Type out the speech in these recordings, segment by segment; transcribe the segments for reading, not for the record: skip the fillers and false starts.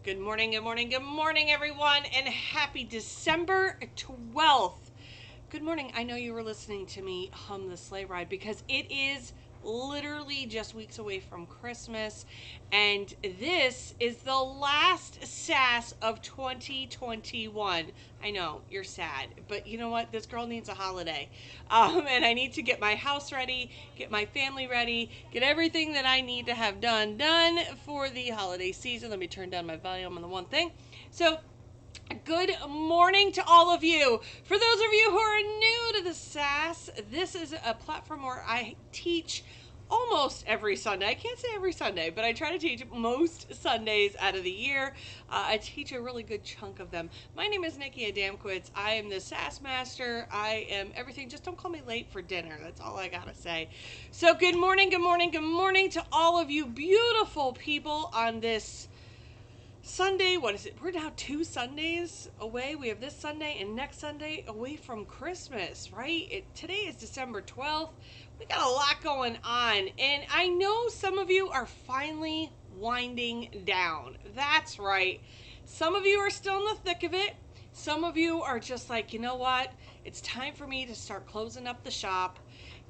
Good morning, good morning, good morning, everyone, and happy December 12th. Good morning. I know you were listening to me hum the sleigh ride because it is literally just weeks away from Christmas, and this is the last Sass of 2021. I know, you're sad, but you know what? This girl needs a holiday. And I need to get my house ready, get my family ready, get everything that I need to have done for the holiday season. Let me turn down my volume on the one thing. So, good morning to all of you. For those of you who are new to the Sass, this is a platform where I teach almost every Sunday. I can't say every Sunday, but I try to teach most Sundays out of the year. I teach a really good chunk of them. My name is Nikki Adamkowitz. I am the Sass Master. I am everything. Just don't call me late for dinner. That's all I gotta say. So good morning, good morning, good morning to all of you beautiful people on this Sunday. What is it? We're now 2 Sundays away. We have this Sunday and next Sunday away from Christmas, right? Today is December 12th. We got a lot going on, and I know some of you are finally winding down. That's right. Some of you are still in the thick of it. Some of you are just like, you know what? It's time for me to start closing up the shop,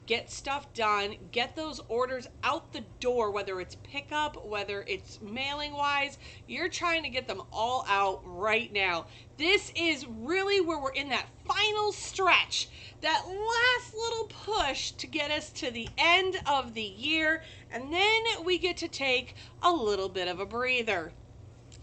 get stuff done, get those orders out the door, whether it's pickup, whether it's mailing wise. You're trying to get them all out right now. This is really where we're in that final stretch, that last little push to get us to the end of the year, and then we get to take a little bit of a breather.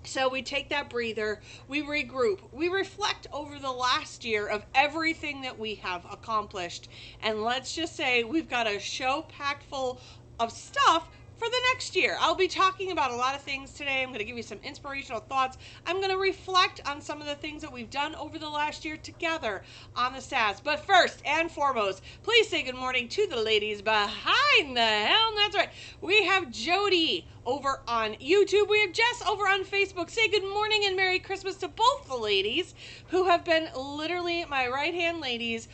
So we take that breather, we regroup, we reflect over the last year of everything that we have accomplished. And let's just say we've got a show packed full of stuff for the next year. I'll be talking about a lot of things today. I'm going to give you some inspirational thoughts. I'm going to reflect on some of the things that we've done over the last year together on the Sass. But first and foremost, please say good morning to the ladies behind the helm. That's right. We have Jody over on YouTube. We have Jess over on Facebook. Say good morning and Merry Christmas to both the ladies who have been literally my right-hand ladies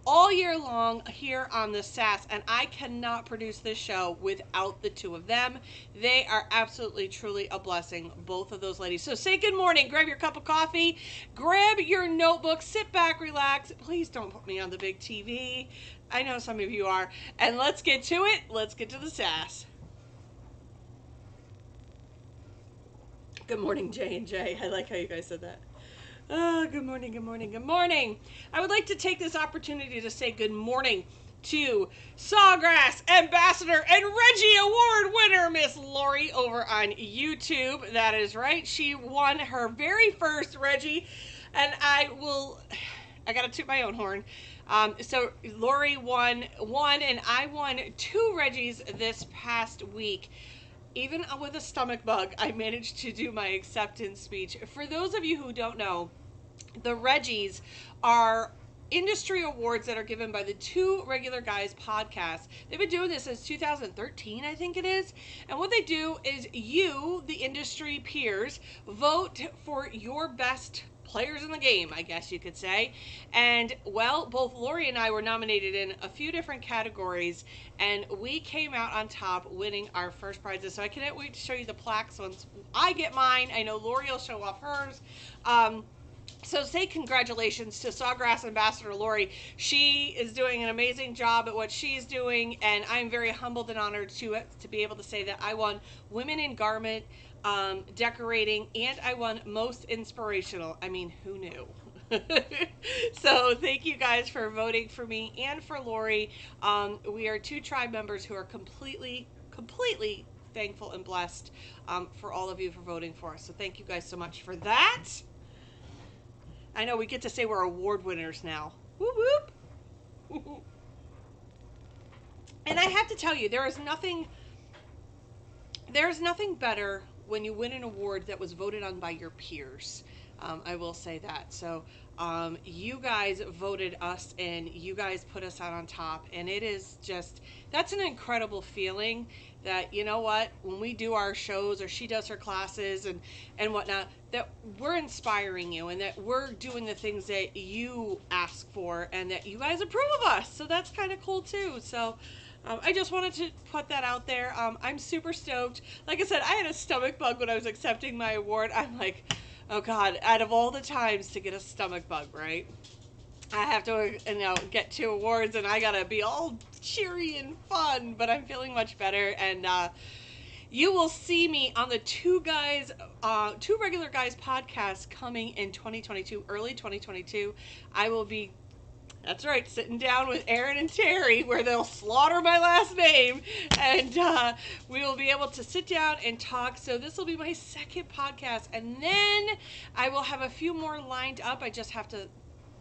all year long here on the Sass, and I cannot produce this show without the two of them. They are absolutely, truly a blessing, both of those ladies. So say good morning, grab your cup of coffee, grab your notebook, sit back, relax. Please don't put me on the big TV. I know some of you are. And let's get to it. Let's get to the Sass. Good morning, J&J. I like how you guys said that. Oh, good morning, good morning, good morning. I would like to take this opportunity to say good morning to Sawgrass Ambassador and Reggie Award winner, Miss Lori over on YouTube. That is right. She won her very first Reggie, and I got to toot my own horn. So Lori won one, and I won 2 Reggies this past week. Even with a stomach bug, I managed to do my acceptance speech. For those of you who don't know, the Reggies are industry awards that are given by the Two Regular Guys podcast. They've been doing this since 2013, I think it is. And what they do is you, the industry peers, vote for your best players in the game, I guess you could say. And well, both Lori and I were nominated in a few different categories, and we came out on top, winning our first prizes. So I can't wait to show you the plaques once I get mine. I know Lori will show off hers. So say congratulations to Sawgrass Ambassador Lori. She is doing an amazing job at what she's doing, and I'm very humbled and honored to be able to say that I won Women in Garment Decorating, and I won Most Inspirational. I mean, who knew? So thank you guys for voting for me and for Lori. We are 2 tribe members who are completely thankful and blessed for all of you for voting for us. So thank you guys so much for that. I know we get to say we're award winners now. Whoop whoop. And I have to tell you, there's nothing better when you win an award that was voted on by your peers. I will say that. So, you guys voted us and you guys put us out on top. And it is just, that's an incredible feeling that, you know what, when we do our shows or she does her classes and whatnot, that we're inspiring you and that we're doing the things that you ask for and that you guys approve of us. So that's kind of cool too. So, I just wanted to put that out there. I'm super stoked. Like I said, I had a stomach bug when I was accepting my award. I'm like, oh God, out of all the times to get a stomach bug, right? I have to, get 2 awards and I gotta be all cheery and fun, but I'm feeling much better. And you will see me on the Two Regular Guys podcast coming in 2022, early 2022. I will be, that's right, sitting down with Aaron and Terry where they'll slaughter my last name and we will be able to sit down and talk. So this will be my 2nd podcast and then I will have a few more lined up. I just have to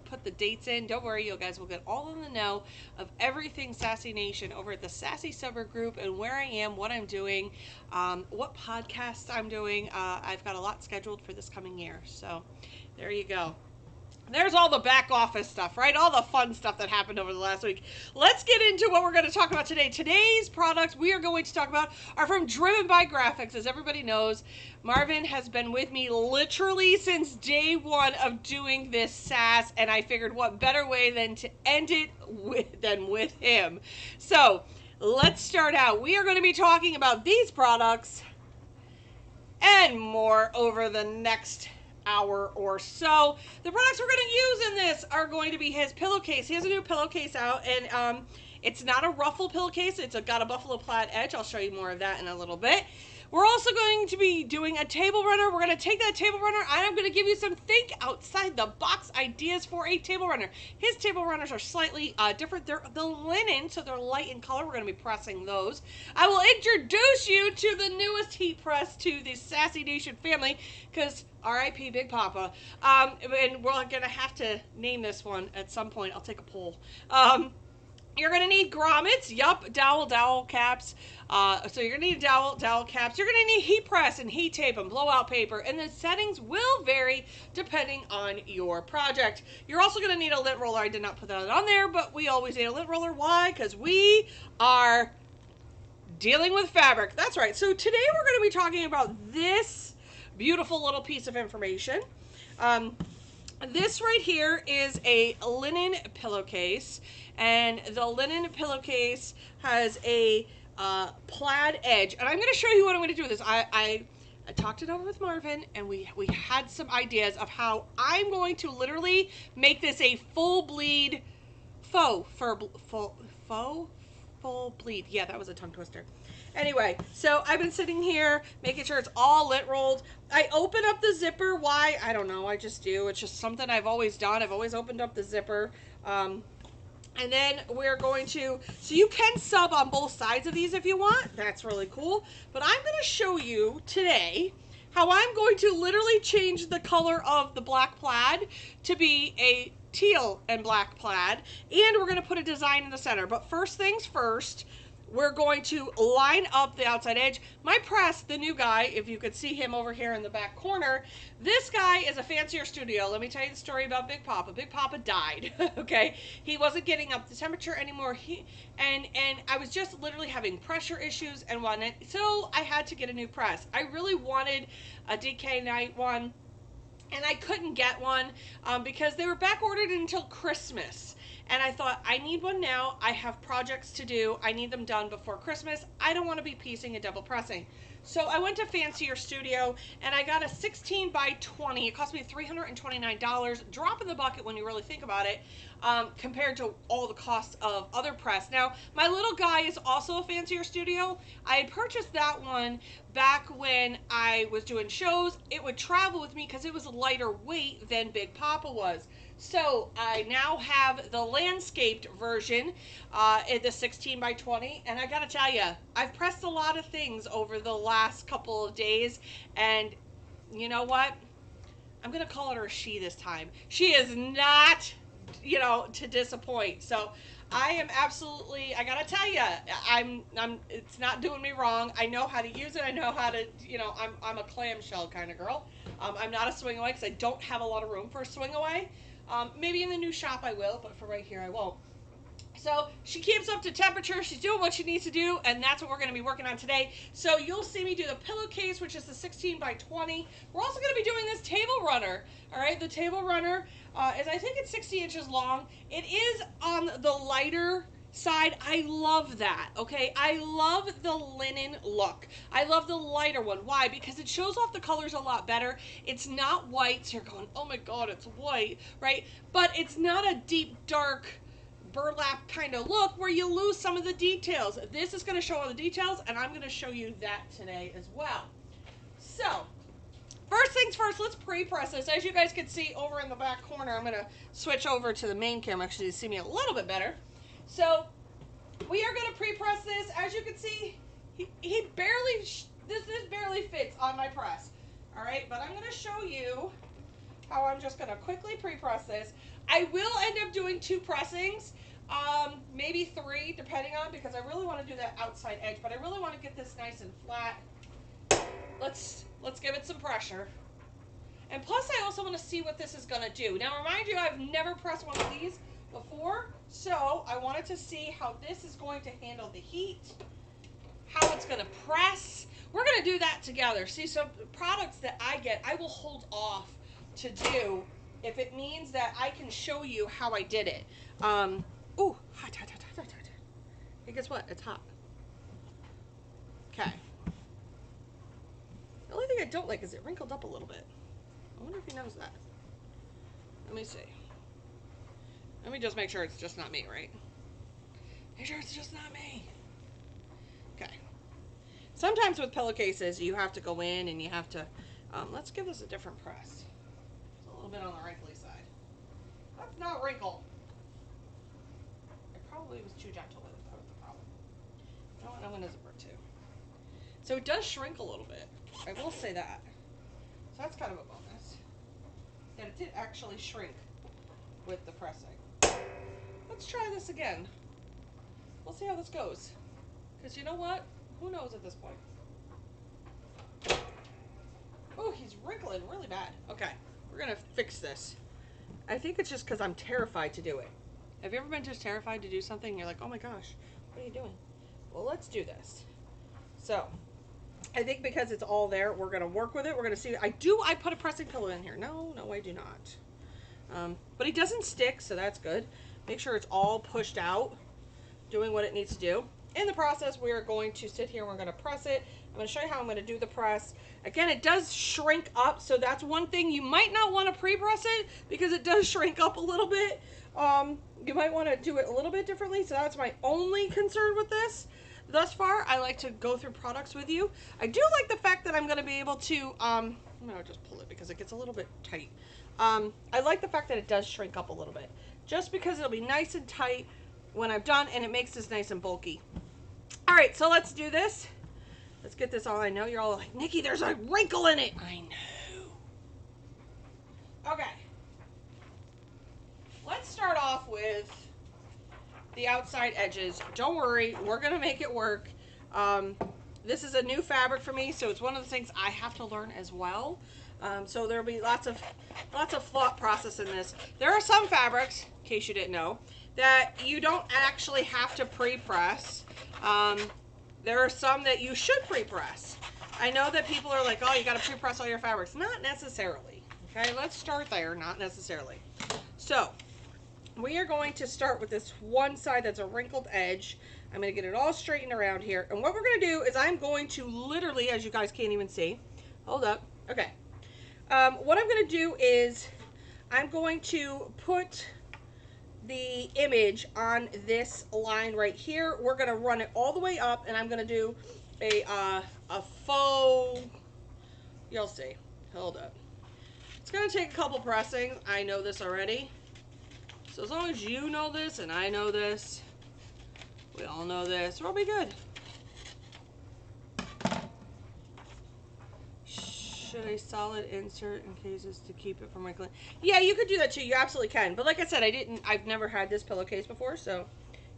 put the dates in. Don't worry, you guys will get all in the know of everything Sassy Nation over at the Sassy Summer Group and where I am, what I'm doing, what podcasts I'm doing. I've got a lot scheduled for this coming year. So there you go. There's all the back office stuff, right? All the fun stuff that happened over the last week. Let's get into what we're going to talk about today. Today's products we are going to talk about are from Driven by Graphics. As everybody knows, Marvin has been with me literally since day one of doing this Sass, and I figured what better way than to end it with him. So let's start out. We are going to be talking about these products and more over the next hour or so. The products we're going to use in this are going to be his pillowcase. He has a new pillowcase out, and it's not a ruffle pillowcase. It's got a buffalo plaid edge. I'll show you more of that in a little bit. We're also going to be doing a table runner. We're going to take that table runner, and I'm going to give you some think outside the box ideas for a table runner. His table runners are slightly different. They're the linen, so they're light in color. We're going to be pressing those. I will introduce you to the newest heat press to the Sassy Nation family, because R.I.P. Big Papa. And we're going to have to name this one at some point. I'll take a poll. You're going to need grommets. Yup, dowel caps. So you're going to need dowel caps. You're going to need heat press and heat tape and blowout paper. And the settings will vary depending on your project. You're also going to need a lint roller. I did not put that on there, but we always need a lint roller. Why? Because we are dealing with fabric. That's right. So today we're going to be talking about this beautiful little piece of information. This right here is a linen pillowcase, and the linen pillowcase has a plaid edge. And I'm going to show you what I'm going to do with this. I talked it over with Marvin, and we had some ideas of how I'm going to literally make this a full bleed full bleed. Yeah, that was a tongue twister. Anyway, so I've been sitting here making sure it's all lint rolled. I open up the zipper. Why? I don't know. I just do. It's just something I've always done. I've always opened up the zipper. And then we're going to, so you can sub on both sides of these if you want. That's really cool. But I'm going to show you today how I'm going to literally change the color of the black plaid to be a teal and black plaid. And we're going to put a design in the center. But first things first, we're going to line up the outside edge. My press, the new guy, if you could see him over here in the back corner, this guy is a fancier studio. Let me tell you the story about Big Papa. Big Papa died, okay? He wasn't getting up the temperature anymore. And I was just literally having pressure issues and whatnot. So I had to get a new press. I really wanted a DK Night one, and I couldn't get one because they were back ordered until Christmas. And I thought, I need one now. I have projects to do. I need them done before Christmas. I don't want to be piecing and double pressing. So I went to Fancier Studio and I got a 16 by 20. It cost me $329. Drop in the bucket when you really think about it, compared to all the costs of other press. Now, my little guy is also a Fancier Studio. I had purchased that one back when I was doing shows. It would travel with me because it was lighter weight than Big Papa was. So I now have the landscaped version in the 16 by 20, and I gotta tell you, I've pressed a lot of things over the last couple of days, and you know what? I'm gonna call her a she this time. She is not, to disappoint. So I am absolutely, I gotta tell you, it's not doing me wrong. I know how to use it. I know how to, I'm a clamshell kind of girl. I'm not a swing away because I don't have a lot of room for a swing away. Maybe in the new shop I will, but for right here I won't. So she keeps up to temperature. She's doing what she needs to do, and that's what we're going to be working on today. So you'll see me do the pillowcase, which is the 16 by 20. We're also going to be doing this table runner. All right, the table runner is, I think it's 60 inches long. It is on the lighter side. I love that. Okay, I love the linen look. I love the lighter one. Why? Because it shows off the colors a lot better. It's not white, so you're going, oh my god, it's white, right? But it's not a deep dark burlap kind of look where you lose some of the details. This is going to show all the details, and I'm going to show you that today as well. So first things first, let's pre-press this. As you guys can see over in the back corner, I'm going to switch over to the main camera actually to see me a little bit better. So we are going to pre-press this. As you can see, he barely, this barely fits on my press. All right, but I'm going to show you how I'm just going to quickly pre-press this. I will end up doing 2 pressings, maybe 3, depending on, because I really want to do that outside edge, but I really want to get this nice and flat. Let's give it some pressure. And plus, I also want to see what this is going to do. Now, remind you, I've never pressed one of these before, so I wanted to see how this is going to handle the heat, how it's going to press. We're going to do that together. See, so products that I get, I will hold off to do if it means that I can show you how I did it. Ooh, hot. Hey, guess what? It's hot. Okay. The only thing I don't like is it wrinkled up a little bit. I wonder if he knows that. Let me see. Let me just make sure it's just not me, right? Make sure it's just not me. Okay. Sometimes with pillowcases, you have to go in and you have to, let's give this a different press. It's a little bit on the wrinkly side. That's not wrinkle. I probably was too gentle with it. That was the problem. You know what? I'm going to zipper it too. So it does shrink a little bit. I will say that. So that's kind of a bonus. And it did actually shrink with the pressing. Let's try this again. We'll see how this goes. Because you know what? Who knows at this point? Oh, he's wrinkling really bad. Okay, we're going to fix this. I think it's just because I'm terrified to do it. Have you ever been just terrified to do something and you're like, oh my gosh, what are you doing? Well, let's do this. So, I think because it's all there, we're going to work with it. We're going to see. I put a pressing pillow in here. No, I do not. But it doesn't stick, so that's good. Make sure it's all pushed out, doing what it needs to do. In the process, we are going to sit here and we're going to press it. I'm going to show you how I'm going to do the press. Again, it does shrink up, so that's one thing. You might not want to pre-press it because it does shrink up a little bit. You might want to do it a little bit differently, so that's my only concern with this. Thus far, I like to go through products with you. I do like the fact that I'm going to be able to, I'm going to just pull it because it gets a little bit tight. I like the fact that it does shrink up a little bit, just because it'll be nice and tight when I'm done, and it makes this nice and bulky. All right, so let's do this. Let's get this all. I know you're all like, Nikki, there's a wrinkle in it. I know. Okay. Let's start off with the outside edges. Don't worry, we're gonna make it work. This is a new fabric for me, so it's one of the things I have to learn as well. So there'll be lots of thought process in this. There are some fabrics, in case you didn't know, that you don't actually have to pre-press. There are some that you should pre-press. I know that people are like, oh, you got to pre-press all your fabrics. Not necessarily. Okay, let's start there. Not necessarily. So we are going to start with this one side that's a wrinkled edge. I'm going to get it all straightened around here. And what we're going to do is I'm going to literally, as you guys can't even see, hold up. Okay. What I'm going to do is I'm going to put the image on this line right here. We're going to run it all the way up, and I'm going to do a faux, you'll see. Hold up. It's going to take a couple pressings. I know this already. So as long as you know this and I know this, we all know this, we'll be good. Should a solid insert in cases to keep it from wrinkling? Yeah, you could do that too. You absolutely can. But like I said, I've never had this pillowcase before, so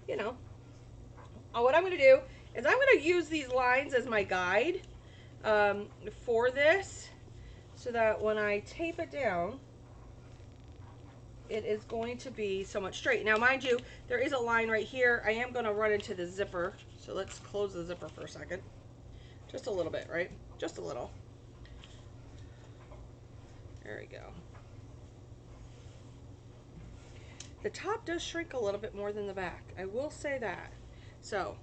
you know. What I'm going to do is I'm going to use these lines as my guide for this, so that when I tape it down, it is going to be somewhat straight. Now, mind you, there is a line right here. I am going to run into the zipper, so let's close the zipper for a second. Just a little bit, right? Just a little. There we go. The top does shrink a little bit more than the back. I will say that. So,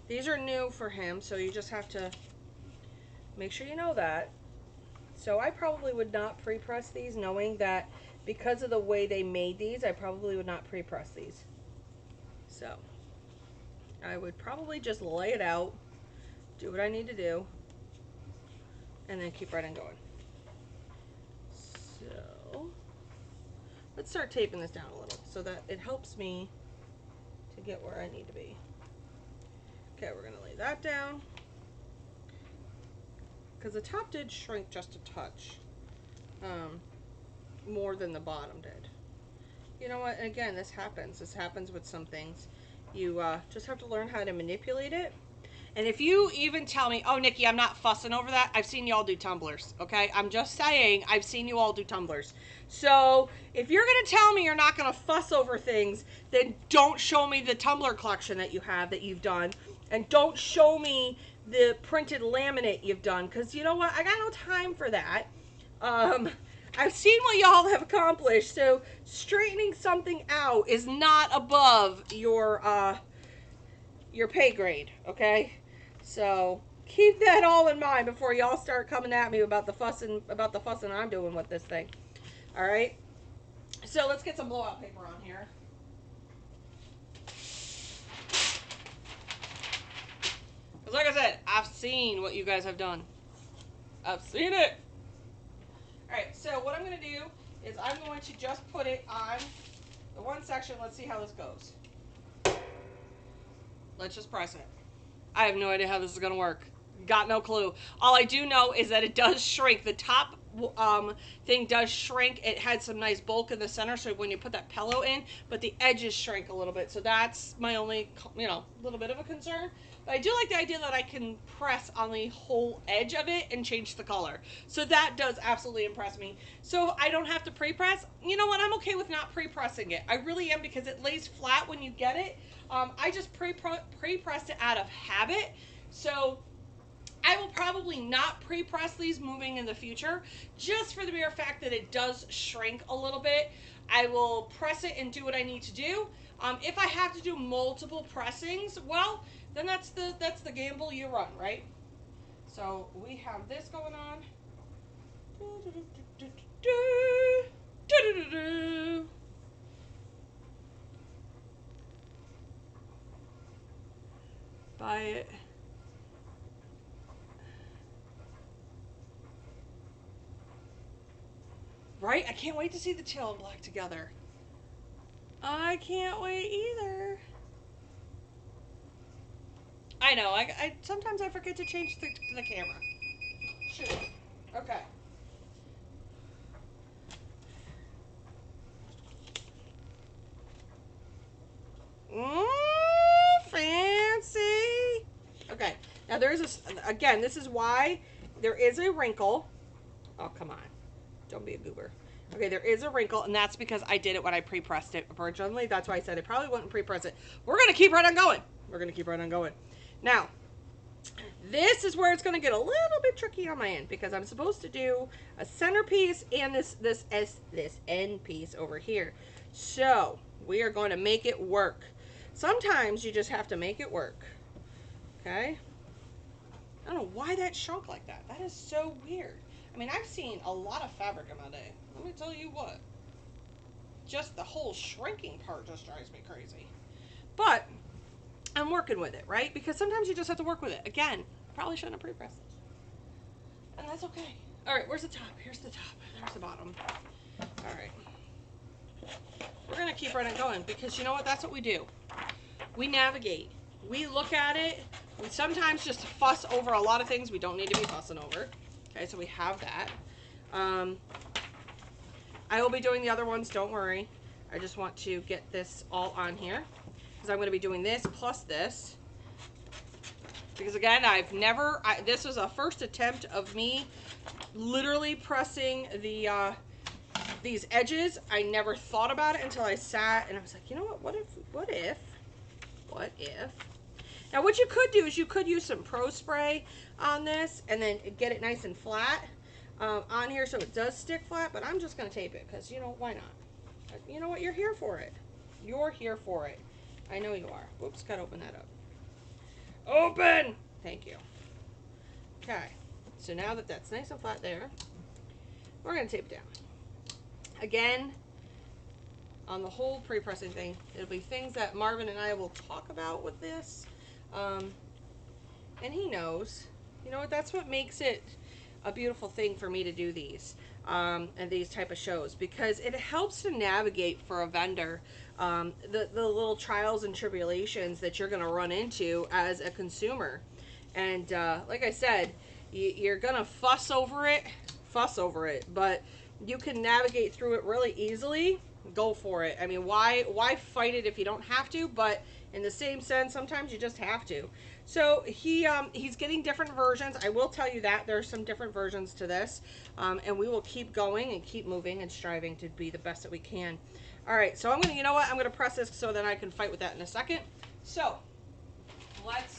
these are new for him, so you just have to make sure you know that. So I probably would not pre-press these, knowing that because of the way they made these, I probably would not pre-press these. So I would probably just lay it out, do what I need to do, and then keep right on going. So let's start taping this down a little so that it helps me to get where I need to be. Okay, we're going to lay that down, because the top did shrink just a touch more than the bottom did. You know what? Again, this happens. This happens with some things. You just have to learn how to manipulate it. And if you even tell me, oh, Nikki, I'm not fussing over that, I've seen you all do tumblers, okay? I'm just saying, I've seen you all do tumblers. So if you're going to tell me you're not going to fuss over things, then don't show me the tumbler collection that you have, that you've done. And don't show me the printed laminate you've done, because you know what? I got no time for that. I've seen what y'all have accomplished, so straightening something out is not above your pay grade, okay? So keep that all in mind before y'all start coming at me about the fussing I'm doing with this thing. All right. So let's get some blowout paper on here. Because like I said, I've seen what you guys have done. I've seen it. All right. So what I'm going to do is I'm going to just put it on the one section. Let's see how this goes. Let's just press it. I have no idea how this is going to work. Got no clue. All I do know is that it does shrink. The top thing does shrink. It had some nice bulk in the center, so when you put that pillow in, but the edges shrink a little bit. So that's my only, little bit of a concern. But I do like the idea that I can press on the whole edge of it and change the color. So that does absolutely impress me. So I don't have to pre-press. You know what? I'm okay with not pre-pressing it. I really am, because it lays flat when you get it. I just pre-pressed it out of habit. So I will probably not pre-press these moving in the future, just for the mere fact that it does shrink a little bit. I will press it and do what I need to do. If I have to do multiple pressings, well, then that's the gamble you run, right? So we have this going on. Buy it. Right? I can't wait to see the teal and black together. I can't wait either. I know. I sometimes I forget to change the camera. Shoot. Okay. Fancy. Okay. Now there is again, this is why there is a wrinkle. Oh, come on. Don't be a goober. Okay, there is a wrinkle, and that's because I did it when I pre-pressed it originally. That's why I said I probably wouldn't pre-press it. We're going to keep right on going. We're going to keep right on going. Now, this is where it's going to get a little bit tricky on my end, because I'm supposed to do a centerpiece and this end piece over here. So, we are going to make it work. Sometimes you just have to make it work. Okay? I don't know why that shrunk like that. That is so weird. I mean, I've seen a lot of fabric in my day. Let me tell you what. Just the whole shrinking part just drives me crazy. But I'm working with it, right? Because sometimes you just have to work with it. Again, I probably shouldn't have pre-pressed this. And that's okay. All right, where's the top? Here's the top. There's the bottom. All right. We're going to keep right on going, because you know what? That's what we do. We navigate. We look at it. We sometimes just fuss over a lot of things we don't need to be fussing over. Okay, so we have that. I will be doing the other ones, don't worry. I just want to get this all on here. because I'm going to be doing this plus this. Because again, this was a first attempt of me literally pressing the these edges. I never thought about it until I sat and I was like, you know what, what if? Now what you could do is you could use some Pro Spray on this and then get it nice and flat on here so it does stick flat, but I'm just going to tape it because, you know, why not? You know what? You're here for it. You're here for it. I know you are. Whoops, got to open that up. Open! Thank you. Okay, so now that that's nice and flat there, we're going to tape it down. Again, on the whole pre-pressing thing, it'll be things that Marvin and I will talk about with this. And he knows, you know what, that's what makes it a beautiful thing for me to do these and these type of shows, because it helps to navigate for a vendor the little trials and tribulations that you're going to run into as a consumer. And like I said, you're going to fuss over it, but you can navigate through it really easily. Go for it. I mean, why fight it if you don't have to? But in the same sense, sometimes you just have to. So he's getting different versions. I will tell you that there's some different versions to this, and we will keep going and keep moving and striving to be the best that we can. All right, so I'm gonna, you know what? I'm gonna press this so then I can fight with that in a second. So let's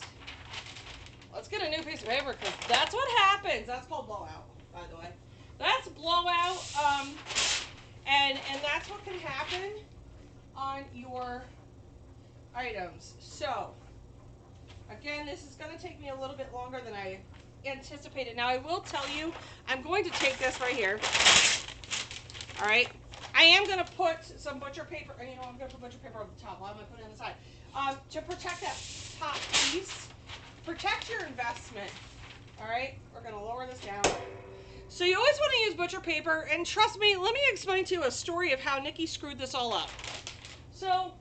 get a new piece of paper, because that's what happens. That's called blowout, by the way. That's blowout. And that's what can happen on your items. So, again, this is going to take me a little bit longer than I anticipated. Now, I will tell you, I'm going to take this right here. All right. I am going to put some butcher paper, you know, I'm going to put butcher paper on the top. Why am I putting it on the side? To protect that top piece. Protect your investment. All right. We're going to lower this down. So you always want to use butcher paper, and trust me, let me explain to you a story of how Nikki screwed this all up. So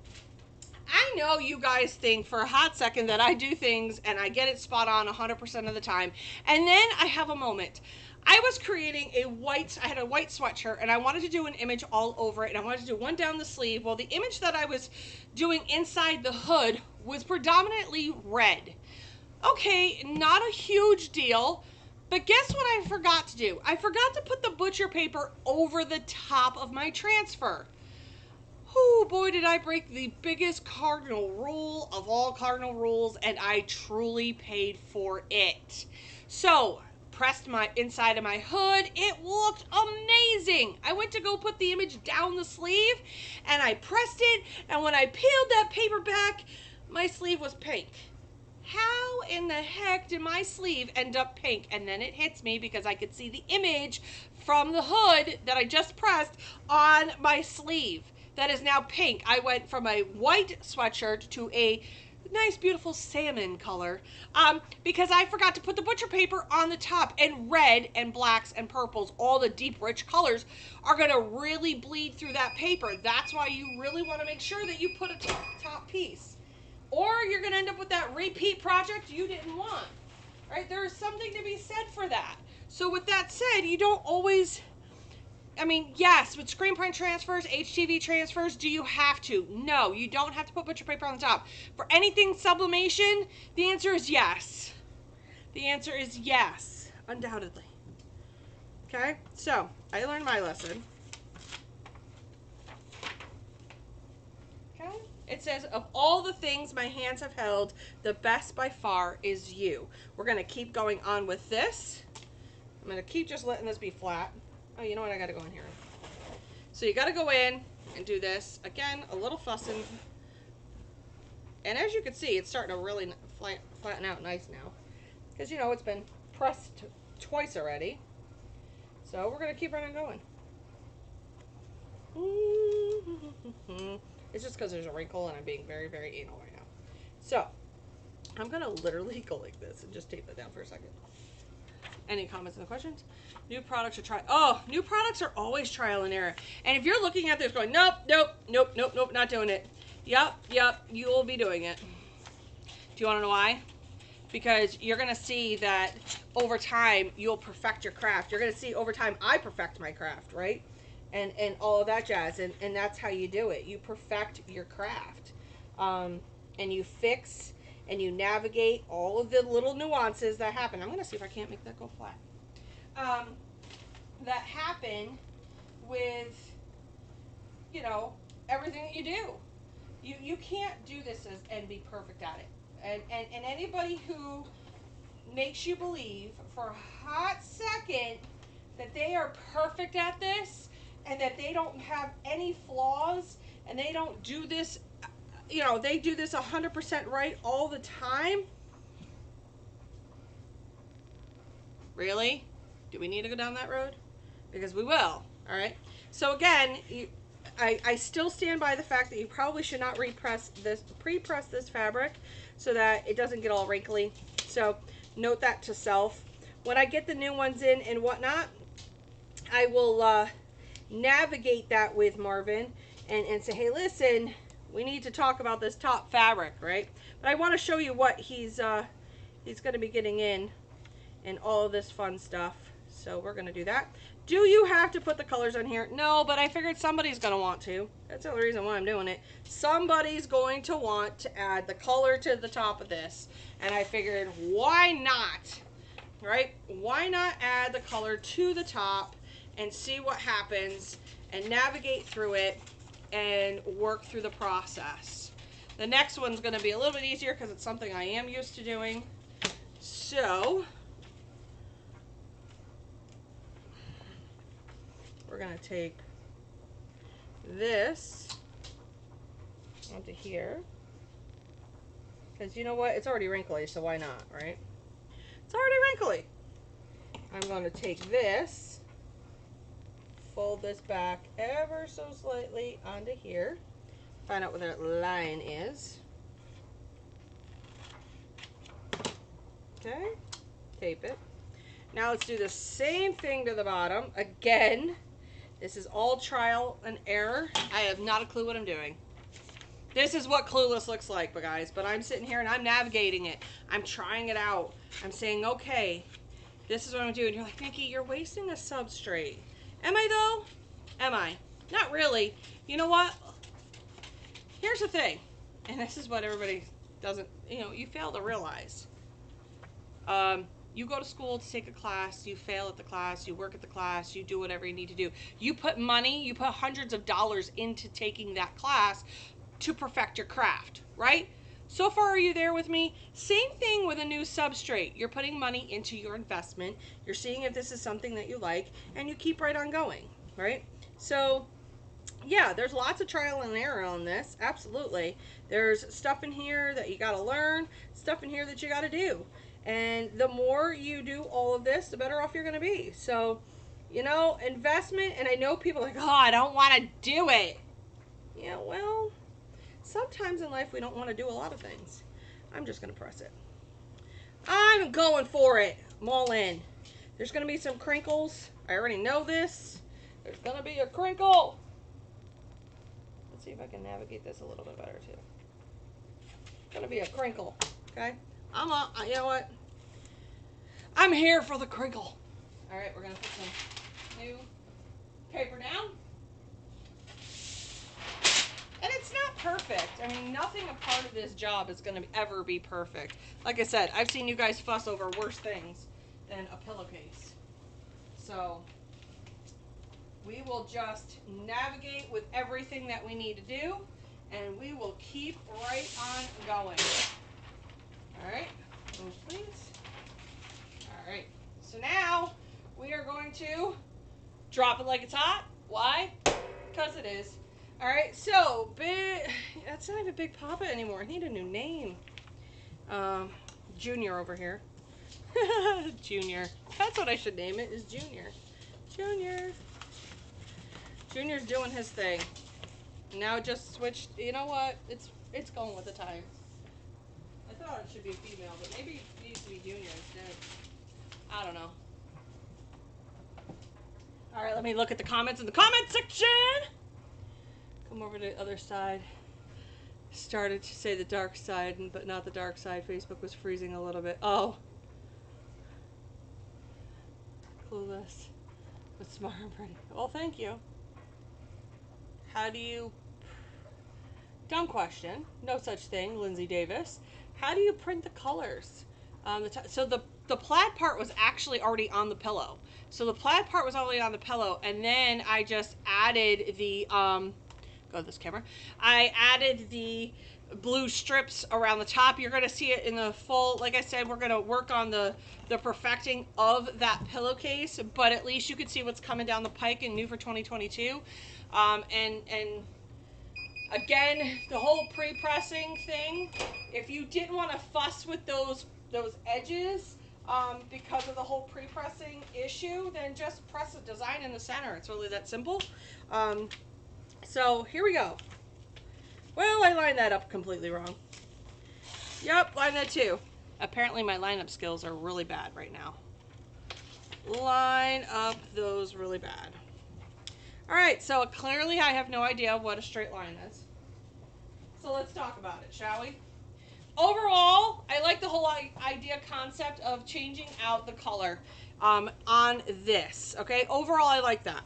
I know you guys think for a hot second that I do things and I get it spot on 100% of the time, and then I have a moment. I was creating I had a white sweatshirt, and I wanted to do an image all over it, and I wanted to do one down the sleeve. Well, the image that I was doing inside the hood was predominantly red. Okay, not a huge deal. But guess what I forgot to do? I forgot to put the butcher paper over the top of my transfer. Oh boy, did I break the biggest cardinal rule of all cardinal rules, and I truly paid for it. So, pressed my inside of my hood. It looked amazing. I went to go put the image down the sleeve, and I pressed it, and when I peeled that paper back, my sleeve was pink. How in the heck did my sleeve end up pink? And then it hits me because I could see the image from the hood that I just pressed on my sleeve that is now pink. I went from a white sweatshirt to a nice beautiful salmon color because I forgot to put the butcher paper on the top, and red and blacks and purples, all the deep rich colors, are going to really bleed through that paper. That's why you really want to make sure that you put a top piece. Or you're going to end up with that repeat project you didn't want, right? There is something to be said for that. So with that said, you don't always, I mean, yes, with screen print transfers, HTV transfers, do you have to? No, you don't have to put butcher paper on the top. For anything sublimation, the answer is yes. The answer is yes, undoubtedly. Okay, so I learned my lesson. It says, of all the things my hands have held, the best by far is you. We're going to keep going on with this. I'm going to keep just letting this be flat. Oh, you know what? I got to go in here. So you got to go in and do this. Again, a little fussing. And as you can see, it's starting to really flatten out nice now. Because, you know, it's been pressed twice already. So we're going to keep running going. It's just because there's a wrinkle and I'm being very, very anal right now. So, I'm going to literally go like this and just tape that down for a second. Any comments and questions? New products new products are always trial and error. And if you're looking at this going, nope, not doing it. Yep, you will be doing it. Do you want to know why? Because you're going to see that over time, you'll perfect your craft. You're going to see over time, I perfect my craft, right? And all of that jazz, and that's how you do it. You perfect your craft. and you fix and you navigate all of the little nuances that happen. I'm going to see if I can't make that go flat. That happen with, you know, everything that you do. You can't do this and be perfect at it. And anybody who makes you believe for a hot second that they are perfect at this and that they don't have any flaws and they don't do this, you know, they do this 100% right all the time. Really? Do we need to go down that road? Because we will. All right. So again, I still stand by the fact that you probably should not pre-press this fabric so that it doesn't get all wrinkly. So note that to self. When I get the new ones in and whatnot, I will navigate that with Marvin and say, hey, listen, we need to talk about this top fabric, right? But I want to show you what he's going to be getting in and all of this fun stuff. So we're going to do that. Do you have to put the colors on here? No, but I figured somebody's going to want to. That's the only reason why I'm doing it. Somebody's going to want to add the color to the top of this. And I figured, why not? Right? Why not add the color to the top and see what happens and navigate through it and work through the process. The next one's going to be a little bit easier because it's something I am used to doing. So we're going to take this onto here. Because you know what? It's already wrinkly, so why not, right? It's already wrinkly. I'm going to take this, fold this back ever so slightly onto here. Find out where that line is. Okay. Tape it. Now let's do the same thing to the bottom. Again, this is all trial and error. I have not a clue what I'm doing. This is what clueless looks like, guys. But I'm sitting here and I'm navigating it. I'm trying it out. I'm saying, okay, this is what I'm doing. You're like, Nikki, you're wasting a substrate. Am I though? Am I? Not really. You know what? Here's the thing. And this is what everybody doesn't, you know, you fail to realize. You go to school to take a class, you fail at the class, you work at the class, you do whatever you need to do. You put money, you put hundreds of dollars into taking that class to perfect your craft, right? So far, are you there with me? Same thing with a new substrate. You're putting money into your investment. You're seeing if this is something that you like, and you keep right on going, right? So yeah, there's lots of trial and error on this. Absolutely. There's stuff in here that you got to learn, stuff in here that you got to do. And the more you do all of this, the better off you're going to be. So, you know, investment, and I know people are like, oh, I don't want to do it. Yeah, well, sometimes in life we don't want to do a lot of things. I'm just going to press it. I'm going for it. I'm all in. There's going to be some crinkles. I already know this. There's going to be a crinkle. Let's see if I can navigate this a little bit better too. It's gonna be a crinkle, okay? You know what? I'm here for the crinkle. All right, we're gonna put some new paper down. And it's not perfect. I mean, nothing a part of this job is gonna ever be perfect. Like I said, I've seen you guys fuss over worse things than a pillowcase. So we will just navigate with everything that we need to do, and we will keep right on going. All right, move please. All right, so now we are going to drop it like it's hot. Why? Because it is. All right, so that's not even Big Papa anymore. I need a new name. Junior over here. Junior. That's what I should name it, is Junior. Junior. Junior's doing his thing. Now it just switched. You know what? It's going with the times. I thought it should be a female, but maybe it needs to be Junior instead. I don't know. All right, let me look at the comments in the comment section. Come over to the other side. Started to say the dark side, but not the dark side. Facebook was freezing a little bit. Oh. Clueless. But smart and pretty. Well, thank you. How do you Dumb question. No such thing, Lindsay Davis. How do you print the colors? So the plaid part was actually already on the pillow. So the plaid part was already on the pillow, and then I just added the go to this camera. I added the blue strips around the top. You're gonna see it in the full. Like I said, we're gonna work on the perfecting of that pillowcase, but at least you can see what's coming down the pike and new for 2022. And again, the whole pre-pressing thing, if you didn't want to fuss with those edges because of the whole pre-pressing issue, then just press a design in the center. It's really that simple. So here we go. Well, I lined that up completely wrong. Yep, lined that too. Apparently my lineup skills are really bad right now. Line up those really bad. All right, so clearly I have no idea what a straight line is. So let's talk about it, shall we? Overall, I like the whole idea concept of changing out the color on this, okay? Overall, I like that.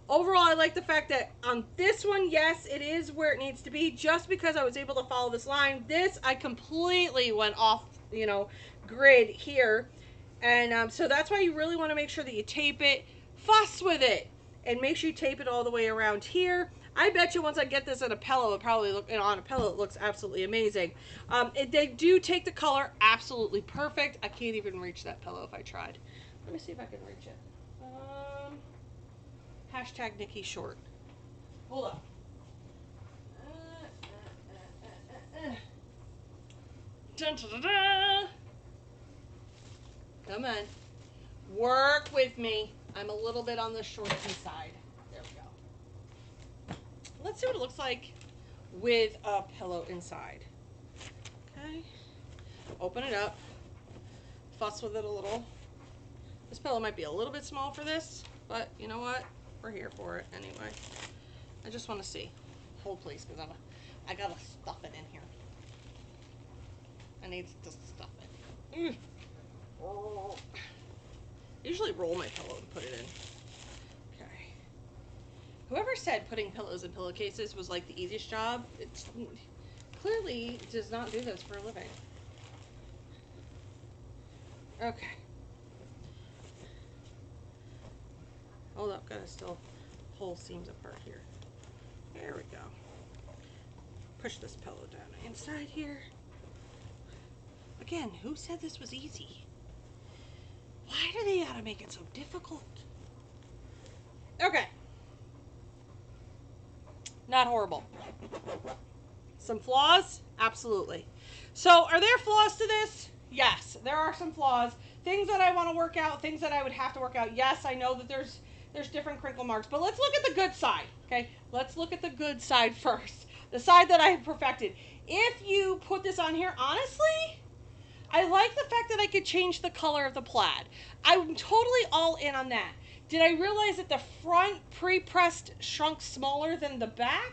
Overall, I like the fact that on this one, yes, it is where it needs to be, just because I was able to follow this line. This, I completely went off, you know, grid here. And so that's why you really want to make sure that you tape it, fuss with it, and make sure you tape it all the way around here. I bet you once I get this on a pillow, it probably look, you know, on a pillow, it looks absolutely amazing. They do take the color absolutely perfect. I can't even reach that pillow if I tried. Let me see if I can reach it. Hashtag Nikki Short. Hold up. Dun, dun, dun, dun. Come on. Work with me. I'm a little bit on the short side. There we go. Let's see what it looks like with a pillow inside. Okay. Open it up. Fuss with it a little. This pillow might be a little bit small for this, but you know what? We're here for it anyway. I just want to see. Hold please, because I gotta stuff it in here. I need to stuff it. Oh. I usually roll my pillow and put it in. Okay. Whoever said putting pillows in pillowcases was like the easiest job, it clearly does not do this for a living. Okay. Hold up, gotta still pull seams apart here. There we go. Push this pillow down inside here. Again, who said this was easy? Why do they gotta make it so difficult? Okay. Not horrible. Some flaws? Absolutely. So, are there flaws to this? Yes, there are some flaws. Things that I want to work out, things that I would have to work out. Yes, I know that there's different crinkle marks, but let's look at the good side, okay? Let's look at the good side first. The side that I have perfected. If you put this on here, honestly, I like the fact that I could change the color of the plaid. I'm totally all in on that. Did I realize that the front pre-pressed shrunk smaller than the back?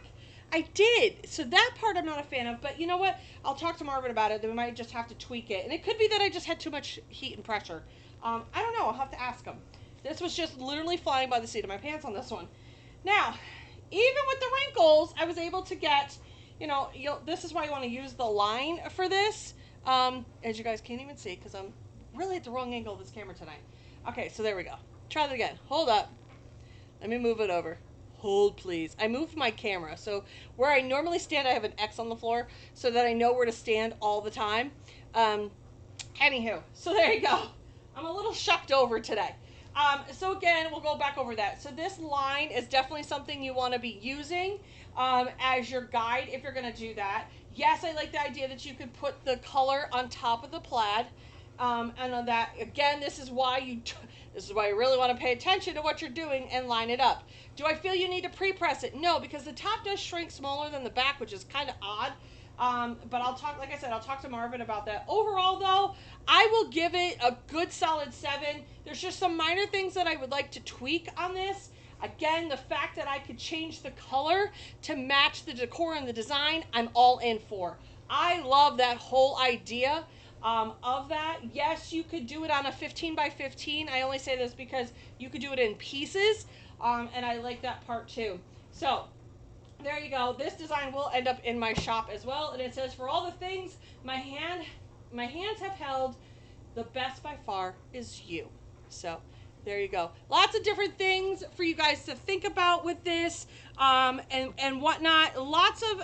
I did. So that part I'm not a fan of, but you know what? I'll talk to Marvin about it. Then we might just have to tweak it. And it could be that I just had too much heat and pressure. I don't know. I'll have to ask him. This was just literally flying by the seat of my pants on this one. Now, even with the wrinkles, I was able to get, you know, this is why you want to use the line for this. As you guys can't even see because I'm really at the wrong angle of this camera tonight. Okay, so there we go. Try that again. Hold up. Let me move it over. Hold, please. I moved my camera. So where I normally stand, I have an X on the floor so that I know where to stand all the time. Anywho, so there you go. I'm a little shucked over today. So again, we'll go back over that. So this line is definitely something you want to be using as your guide if you're going to do that. Yes, I like the idea that you could put the color on top of the plaid. And on that, again, this is why you really want to pay attention to what you're doing and line it up. Do I feel you need to pre-press it? No, because the top does shrink smaller than the back, which is kind of odd. But I'll talk, like I said, I'll talk to Marvin about that. Overall, though, I will give it a good solid 7. There's just some minor things that I would like to tweak on this. Again, the fact that I could change the color to match the decor and the design, I'm all in for. I love that whole idea of that. Yes, you could do it on a 15 by 15. I only say this because you could do it in pieces, and I like that part too. So, there you go. This design will end up in my shop as well. And it says, for all the things my hands have held, the best by far is you. So there you go. Lots of different things for you guys to think about with this and whatnot. Lots of,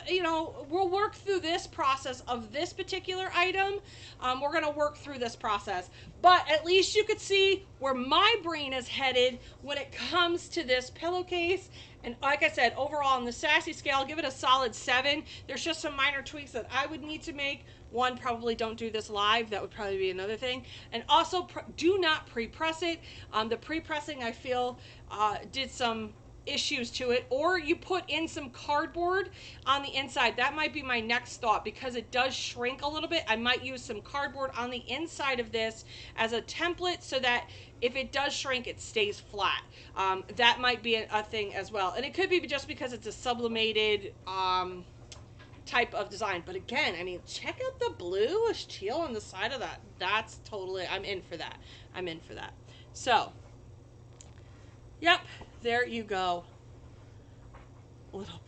we'll work through this process of this particular item. We're going to work through this process. But at least you could see where my brain is headed when it comes to this pillowcase. And like I said, overall on the Sassy scale, I'll give it a solid 7. There's just some minor tweaks that I would need to make. One, probably don't do this live. That would probably be another thing. And also, do not pre-press it. The pre-pressing, I feel, did some issues to it. Or you put in some cardboard on the inside. That might be my next thought, because it does shrink a little bit. I might use some cardboard on the inside of this as a template so that if it does shrink, it stays flat. That might be a thing as well. And it could be just because it's a sublimated type of design. But again, I mean, check out the bluish teal on the side of that. That's totally, I'm in for that. I'm in for that. So, yep, there you go. Little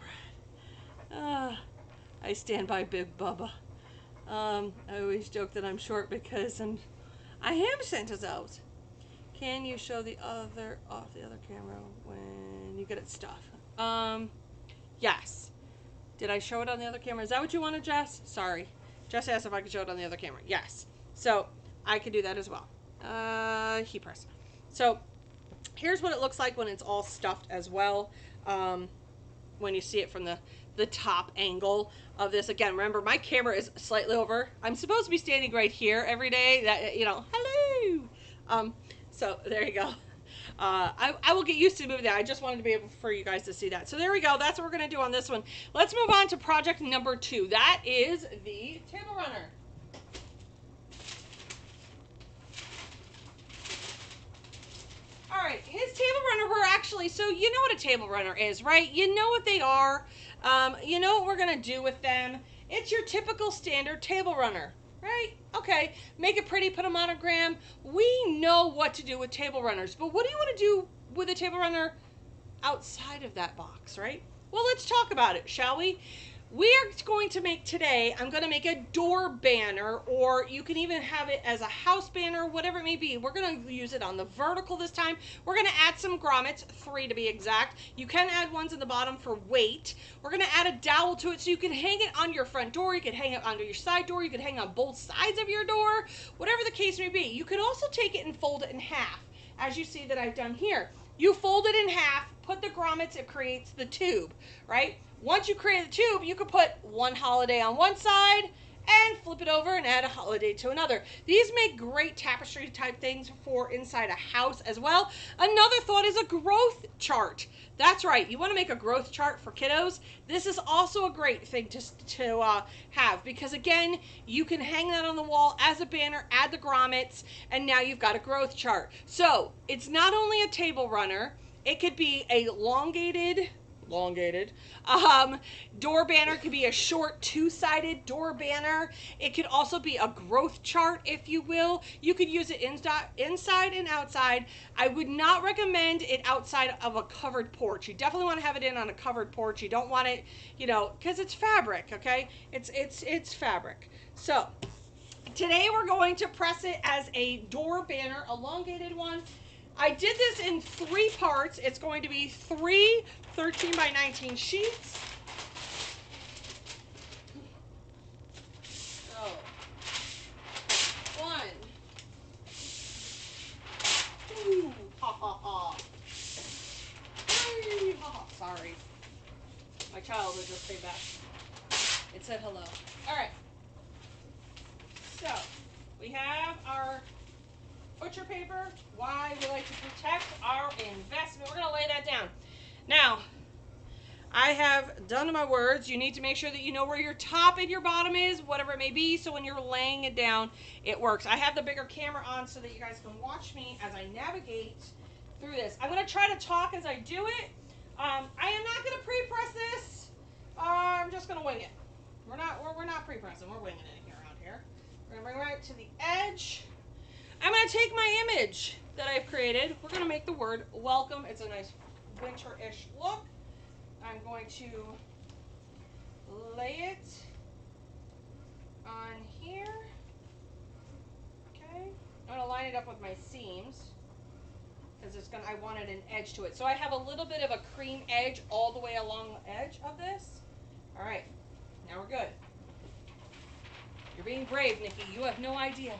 Brad. I stand by Big Bubba. I always joke that I'm short because I am Santa's out. Can you show the other off the other camera when you get it stuff? Yes. Did I show it on the other camera? Is that what you wanted, Jess? Sorry. Jess asked if I could show it on the other camera. Yes. So I could do that as well. Heat press. So here's what it looks like when it's all stuffed as well. When you see it from the top angle of this. Again, remember, my camera is slightly over. I'm supposed to be standing right here every day. That, hello. So there you go. I will get used to moving that. I just wanted to be able for you guys to see that. So there we go. That's what we're going to do on this one. Let's move on to project number 2. That is the table runner. All right, his table runner, we're actually, so you know what a table runner is, right? You know what they are. You know what we're going to do with them. It's your typical standard table runner. Right? Okay. Make it pretty, put a monogram. We know what to do with table runners, but what do you want to do with a table runner outside of that box, right? Well, let's talk about it, shall we? We are going to make today, I'm going to make a door banner, or you can even have it as a house banner, whatever it may be. We're going to use it on the vertical this time. We're going to add some grommets, 3 to be exact. You can add ones in the bottom for weight. We're going to add a dowel to it so you can hang it on your front door. You can hang it under your side door. You can hang on both sides of your door, whatever the case may be. You can also take it and fold it in half, as you see that I've done here. You fold it in half, put the grommets, it creates the tube, right? Once you create the tube, you can put one holiday on one side and flip it over and add a holiday to another. These make great tapestry type things for inside a house as well. Another thought is a growth chart. That's right. You want to make a growth chart for kiddos. This is also a great thing to have, because again, you can hang that on the wall as a banner, add the grommets, and now you've got a growth chart. So it's not only a table runner, it could be a elongated door banner. Could be a short 2-sided door banner. It could also be a growth chart, if you will. You could use it inside and outside. I would not recommend it outside of a covered porch. You definitely want to have it in on a covered porch. You don't want it, because it's fabric, okay? It's fabric. So today we're going to press it as a door banner, elongated one. I did this in 3 parts. It's going to be 3 13 by 19 sheets. So, 1. Ooh, ha ha ha. 3, ha ha. Sorry. My child would just say back. It said hello. All right. So, we have our butcher paper. Why we like to protect our investment. We're going to lay that down. Now, I have done my words. You need to make sure that you know where your top and your bottom is, whatever it may be, so when you're laying it down, it works. I have the bigger camera on so that you guys can watch me as I navigate through this. I'm going to try to talk as I do it. I am not going to pre-press this. I'm just going to wing it. We're not pre-pressing. We're winging it around here. We're going to bring it right to the edge. I'm going to take my image that I've created. We're going to make the word welcome. It's a nice winter-ish look. I'm going to lay it on here. Okay. I'm going to line it up with my seams because I wanted an edge to it. So I have a little bit of a cream edge all the way along the edge of this. All right. Now we're good. You're being brave, Nikki. You have no idea.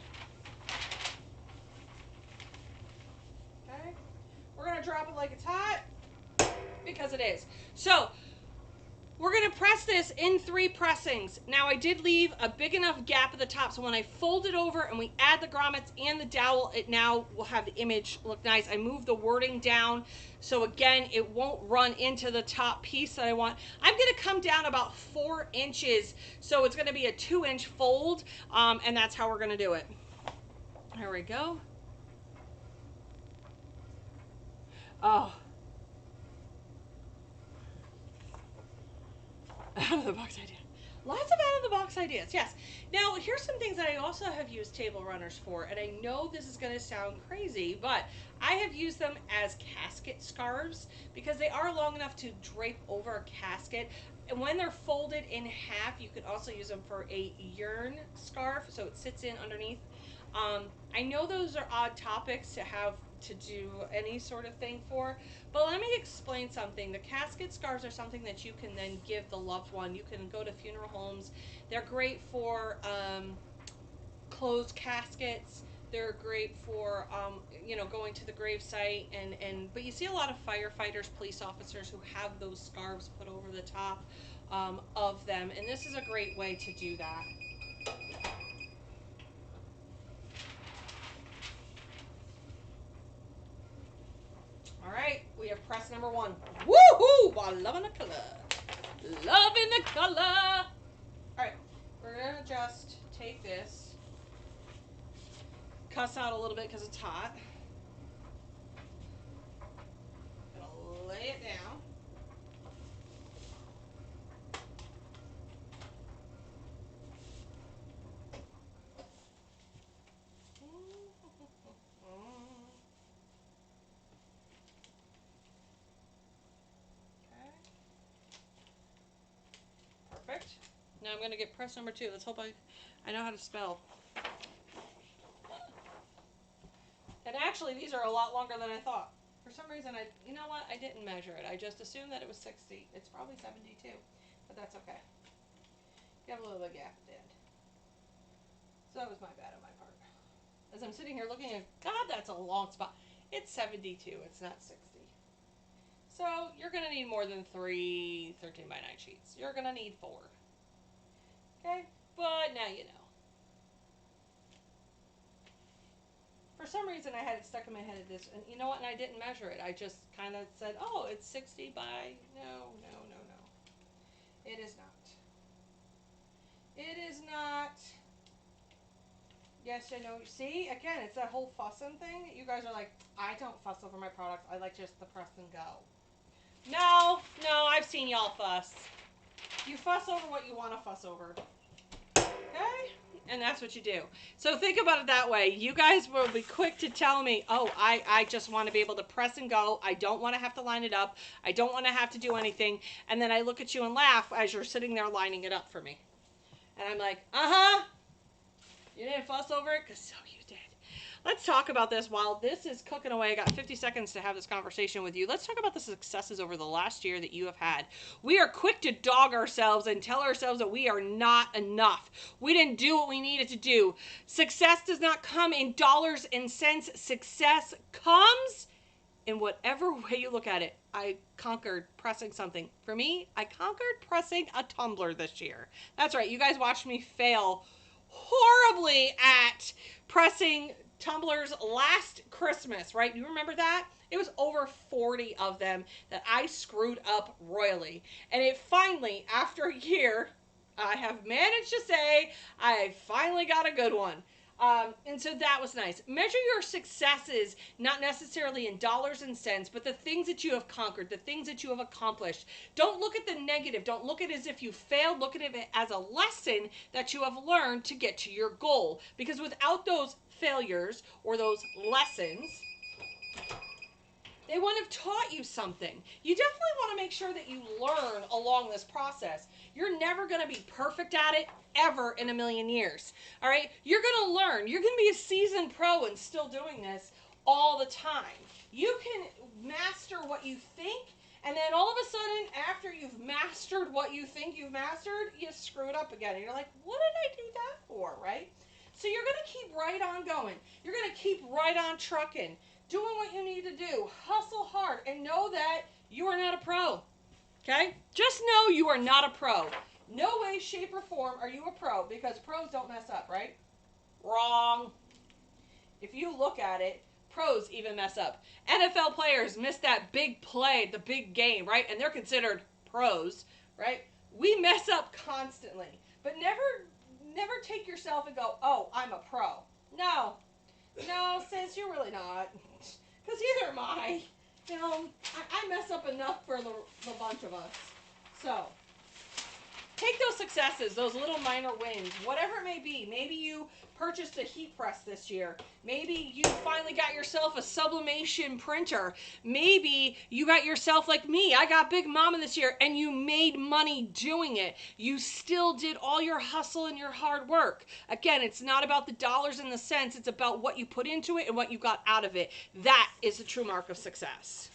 Okay. We're going to drop it like it's hot because it is. So we're going to press this in 3 pressings. Now I did leave a big enough gap at the top, so when I fold it over and we add the grommets and the dowel, it now will have the image look nice. I moved the wording down, so again, it won't run into the top piece that I want. I'm going to come down about 4 inches, so it's going to be a 2-inch fold, and that's how we're going to do it. There we go. Oh. Out of the box idea. Lots of out of the box ideas, yes. Now, here's some things that I also have used table runners for, and I know this is going to sound crazy, but I have used them as casket scarves because they are long enough to drape over a casket. And when they're folded in half, you could also use them for a yarn scarf, so it sits in underneath. I know those are odd topics to have to do any sort of thing for, but let me explain something. The casket scarves are something that you can then give the loved one. You can go to funeral homes. They're great for closed caskets. They're great for you know, going to the grave site, but you see a lot of firefighters, police officers who have those scarves put over the top of them, and this is a great way to do that. All right, we have press number 1. Woohoo! I'm loving the color. Loving the color. All right, we're gonna just take this, cuss out a little bit because it's hot. Gonna lay it down. Perfect. Now I'm going to get press number 2. Let's hope I know how to spell. And actually, these are a lot longer than I thought. For some reason, you know what? I didn't measure it. I just assumed that it was 60. It's probably 72, but that's okay. You have a little bit of gap at the end. So that was my bad on my part. As I'm sitting here looking at, God, that's a long spot. It's 72. It's not 60. So you're going to need more than 3 13 by 9 sheets. You're going to need 4. Okay? But now you know. For some reason, I had it stuck in my head at this, and you know what? And I didn't measure it. I just kind of said, oh, it's 60 by, no. It is not. It is not. Yes, I know. See, again, it's that whole fussing thing. You guys are like, I don't fuss over my products. I like just the press and go. No, I've seen y'all fuss. You fuss over what you want to fuss over. Okay? And that's what you do. So think about it that way. You guys will be quick to tell me, oh, I just want to be able to press and go. I don't want to have to line it up. I don't want to have to do anything. And then I look at you and laugh as you're sitting there lining it up for me. And I'm like, uh-huh. You didn't fuss over it? Because so you did. Let's talk about this while this is cooking away. I got 50 seconds to have this conversation with you. Let's talk about the successes over the last year that you have had. We are quick to dog ourselves and tell ourselves that we are not enough. We didn't do what we needed to do. Success does not come in dollars and cents. Success comes in whatever way you look at it. I conquered pressing something. For me, I conquered pressing a tumbler this year. That's right. You guys watched me fail horribly at pressing tumblers last Christmas, right? You remember that? It was over 40 of them that I screwed up royally. And it finally, after a year, I have managed to say I finally got a good one. And so that was nice. Measure your successes, not necessarily in dollars and cents, but the things that you have conquered, the things that you have accomplished. Don't look at the negative. Don't look at it as if you failed. Look at it as a lesson that you have learned to get to your goal. Because without those failures or those lessons, They wouldn't have taught you something. You definitely want to make sure that you learn along this process. You're never going to be perfect at it ever in a million years. All right? You're going to learn. You're going to be a seasoned pro and still doing this all the time. You can master what you think, and then all of a sudden, after you've mastered what you think you've mastered, you screw it up again. And you're like, what did I do that for, right? So you're going to keep right on going. You're going to keep right on trucking, doing what you need to do. Hustle hard and know that you are not a pro, okay? Just know you are not a pro. No way, shape, or form are you a pro, because pros don't mess up, right? Wrong. If you look at it, pros even mess up. NFL players miss that big play, the big game, right? And they're considered pros, right? We mess up constantly. But never take yourself and go, oh, I'm a pro. No, sis, you're really not. Because either am I. You know, I mess up enough for the bunch of us. So, take those successes, those little minor wins, whatever it may be. Maybe you purchased a heat press this year. Maybe you finally got yourself a sublimation printer. Maybe you got yourself, like me, I got Big Mama this year, and you made money doing it. You still did all your hustle and your hard work. Again, it's not about the dollars and the cents. It's about what you put into it and what you got out of it. That is the true mark of success.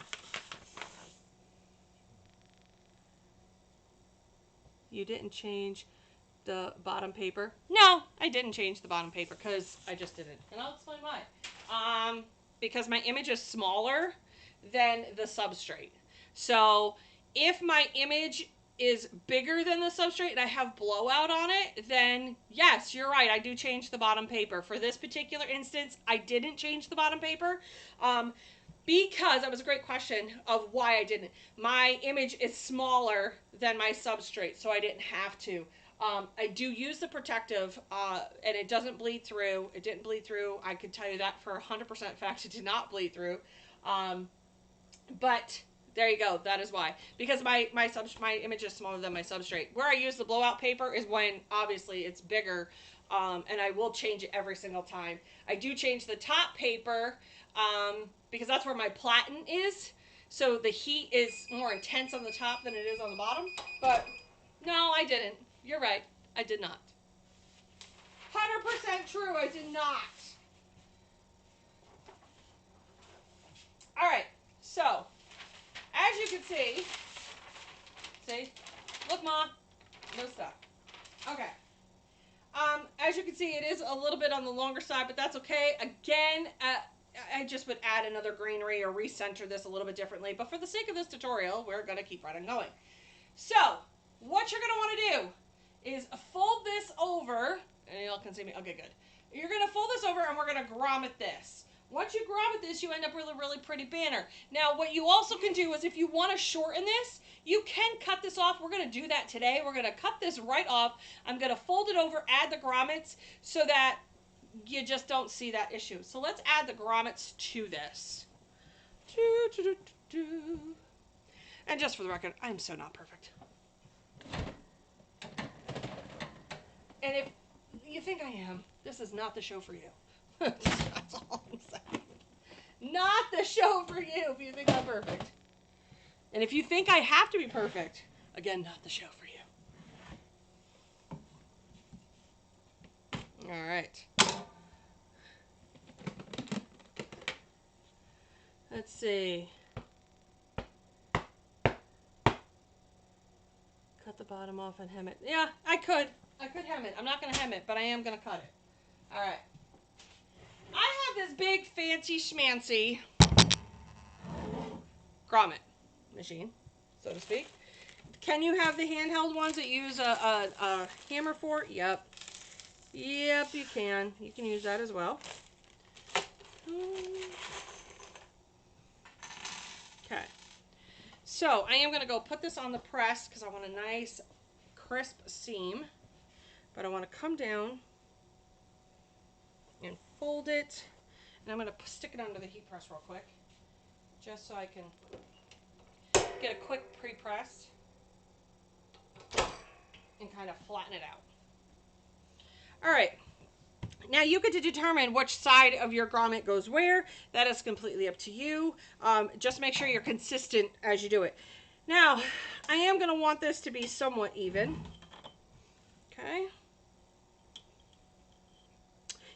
You didn't change the bottom paper? No, I didn't change the bottom paper because I just didn't. And I'll explain why. Because my image is smaller than the substrate. So if my image is bigger than the substrate and I have blowout on it, then yes, you're right, I do change the bottom paper. For this particular instance, I didn't change the bottom paper. Because that was a great question of why I didn't. My image is smaller than my substrate, so I didn't have to. I do use the protective, and it doesn't bleed through. It didn't bleed through. I could tell you that for 100% fact. It did not bleed through. But there you go. That is why. Because my image is smaller than my substrate. Where I use the blowout paper is when, obviously, it's bigger, and I will change it every single time. I do change the top paper, because that's where my platen is. So the heat is more intense on the top than it is on the bottom. But no, I didn't. You're right. I did not. 100% true. I did not. All right. So, as you can see, look, Ma, no stuff. Okay. As you can see, it is a little bit on the longer side, but that's okay. Again, I just would add another greenery or recenter this a little bit differently. But for the sake of this tutorial, we're going to keep right on going. So, what you're going to want to do is fold this over, and y'all can see me. Okay, good. You're going to fold this over, and we're going to grommet this. Once you grommet this, you end up with a really pretty banner. Now, what you also can do is if you want to shorten this, you can cut this off. We're going to do that today. We're going to cut this right off. I'm going to fold it over, add the grommets, so that you just don't see that issue. So let's add the grommets to this. And just for the record, I'm so not perfect. And if you think I am, this is not the show for you. That's all I'm saying. Not the show for you if you think I'm perfect. And if you think I have to be perfect, again, not the show for you. All right. Let's see. Cut the bottom off and hem it. Yeah, I could. I could hem it. I'm not going to hem it, but I am going to cut it. All right. I have this big fancy schmancy grommet machine, so to speak. Can you have the handheld ones that use a hammer for? Yep. Yep, you can. You can use that as well. Okay. So I am going to go put this on the press because I want a nice crisp seam. But I want to come down and fold it. And I'm going to stick it under the heat press real quick. Just so I can get a quick pre-press. And kind of flatten it out. Alright. Now you get to determine which side of your grommet goes where. That is completely up to you. Just make sure you're consistent as you do it. Now, I am going to want this to be somewhat even. Okay.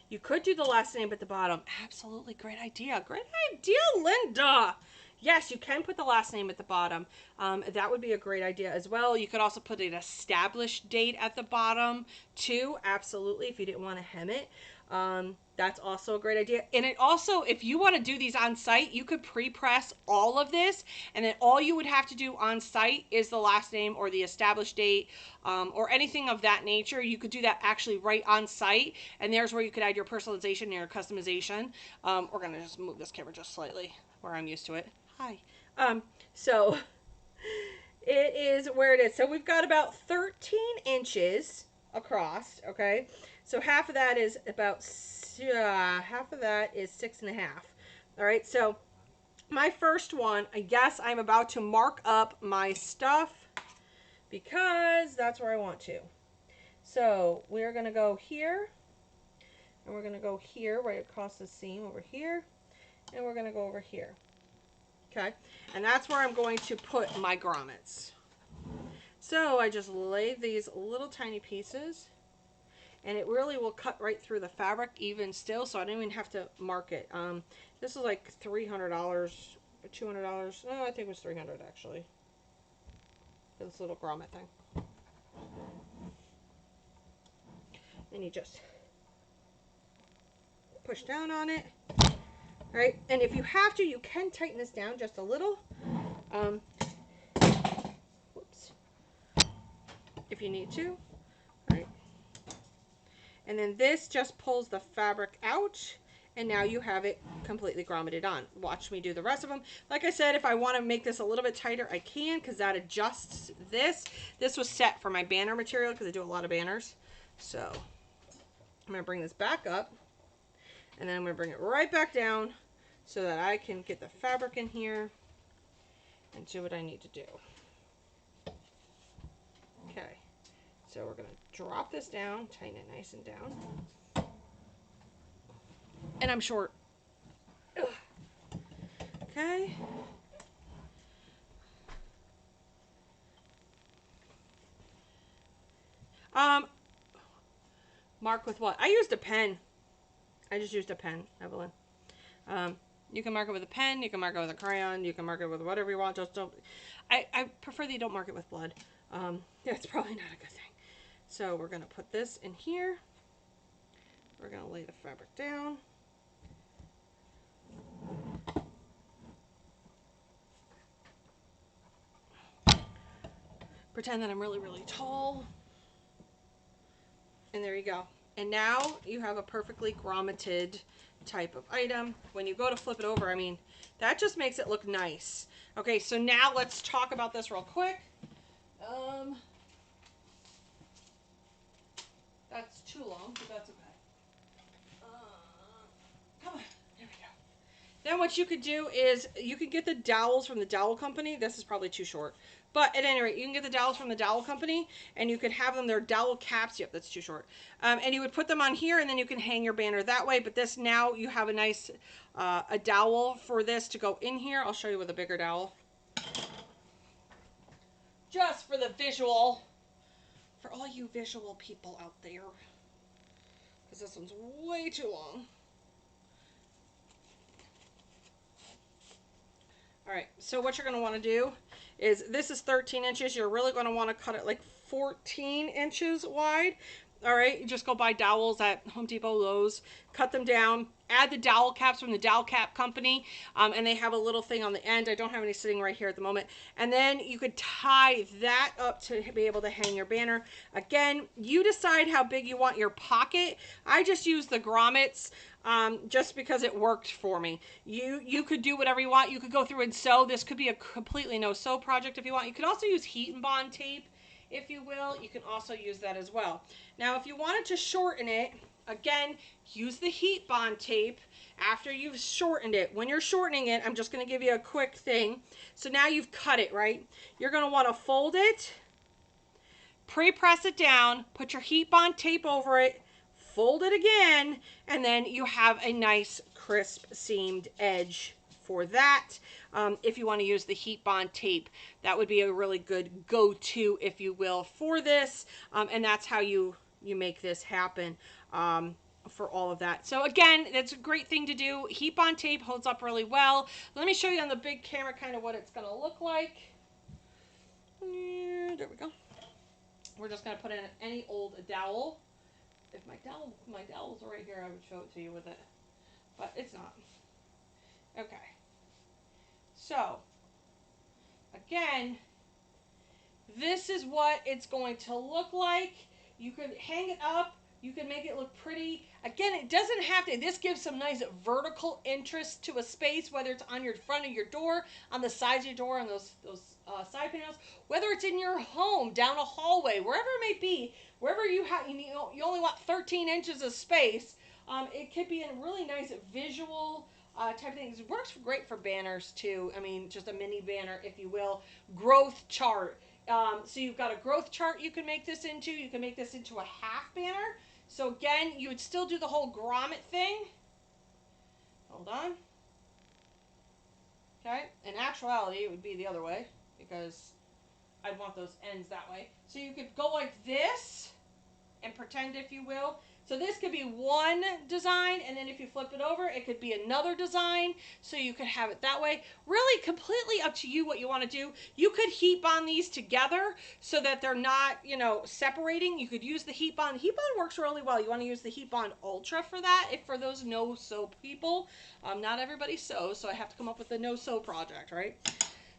You could do the last name at the bottom. Absolutely, great idea. Great idea, Linda. Yes, you can put the last name at the bottom. That would be a great idea as well. You could also put an established date at the bottom too. Absolutely, if you didn't want to hem it. That's also a great idea. And it also, if you want to do these on site, you could pre-press all of this, and then all you would have to do on site is the last name or the established date, or anything of that nature. You could do that actually right on site, and there's where you could add your personalization and your customization. We're gonna just move this camera just slightly where I'm used to it. Hi. So it is where it is. So we've got about 13 inches across. Okay, so half of that is about half of that is 6.5. All right, so my first one, I guess I'm about to mark up my stuff because that's where I want to. So we're gonna go here, and we're gonna go here right across the seam over here, and we're gonna go over here. Okay, and that's where I'm going to put my grommets. So I just lay these little tiny pieces, and it really will cut right through the fabric even still, so I don't even have to mark it. This is like $300 or $200. No, I think it was $300 actually, for this little grommet thing. And you just push down on it. All right, and if you have to, you can tighten this down just a little. Whoops. If you need to. All right. And then this just pulls the fabric out, and now you have it completely grommeted on. Watch me do the rest of them. Like I said, if I want to make this a little bit tighter, I can, because that adjusts this. This was set for my banner material because I do a lot of banners. So I'm going to bring this back up, and then I'm going to bring it right back down so that I can get the fabric in here and do what I need to do. Okay, so we're going to drop this down, tighten it nice and down. And I'm short. Ugh. Okay. Mark with what? I used a pen. I just used a pen, Evelyn. You can mark it with a pen, you can mark it with a crayon, you can mark it with whatever you want. Just don't. I prefer that you don't mark it with blood. That's probably not a good thing. So we're going to put this in here. We're going to lay the fabric down. Pretend that I'm really, really tall. And there you go. And now you have a perfectly grommeted type of item. When you go to flip it over, I mean, that just makes it look nice. Okay, so now let's talk about this real quick. That's too long, but that's okay. Come on, there we go. Then what you could do is you could get the dowels from the dowel company. This is probably too short. But at any rate, you can get the dowels from the dowel company, and you could have them, they're dowel caps. Yep, that's too short. And you would put them on here, and then you can hang your banner that way. But this, now you have a nice a dowel for this to go in here. I'll show you with a bigger dowel. Just for the visual. For all you visual people out there. Because this one's way too long. Alright, so what you're going to want to do is, this is 13 inches. You're really going to want to cut it like 14 inches wide. Alright, you just go buy dowels at Home Depot, Lowe's, cut them down, add the dowel caps from the dowel cap company, and they have a little thing on the end. I don't have any sitting right here at the moment. And then you could tie that up to be able to hang your banner. Again, you decide how big you want your pocket. I just use the grommets just because it worked for me. You could do whatever you want. You could go through and sew. This could be a completely no-sew project if you want. You could also use heat and bond tape, if you will. You can also use that as well. Now, if you wanted to shorten it, again, use the heat bond tape after you've shortened it. When you're shortening it, I'm just going to give you a quick thing. So now you've cut it, right? You're going to want to fold it, pre-press it down, put your heat bond tape over it, fold it again, and then you have a nice crisp seamed edge for that. If you want to use the heat bond tape, that would be a really good go-to, if you will, for this. And that's how you make this happen. For all of that. So again, that's a great thing to do. Heat bond tape holds up really well. Let me show you on the big camera kind of what it's going to look like. There we go. We're just going to put in any old dowel. If my dowels are right here, I would show it to you with it, but it's not. Okay. So again, this is what it's going to look like. You could hang it up. You can make it look pretty. Again, it doesn't have to. This gives some nice vertical interest to a space, whether it's on your front of your door, on the sides of your door, on those side panels, whether it's in your home, down a hallway, wherever it may be, wherever you have, you only want 13 inches of space. It could be a really nice visual type of thing. It works great for banners too. I mean, just a mini banner, if you will. Growth chart. So you've got a growth chart you can make this into. You can make this into a half banner. So again, you would still do the whole grommet thing. Hold on. Okay. In actuality, it would be the other way because I'd want those ends that way. So you could go like this and pretend, if you will. So this could be one design, and then if you flip it over, it could be another design. So you could have it that way. Really completely up to you what you want to do. You could heat bond these together so that they're not, separating. You could use the heat bond. Heat bond works really well. You want to use the Heat Bond Ultra for that. If for those no-sew people, not everybody sews, so I have to come up with a no-sew project, right?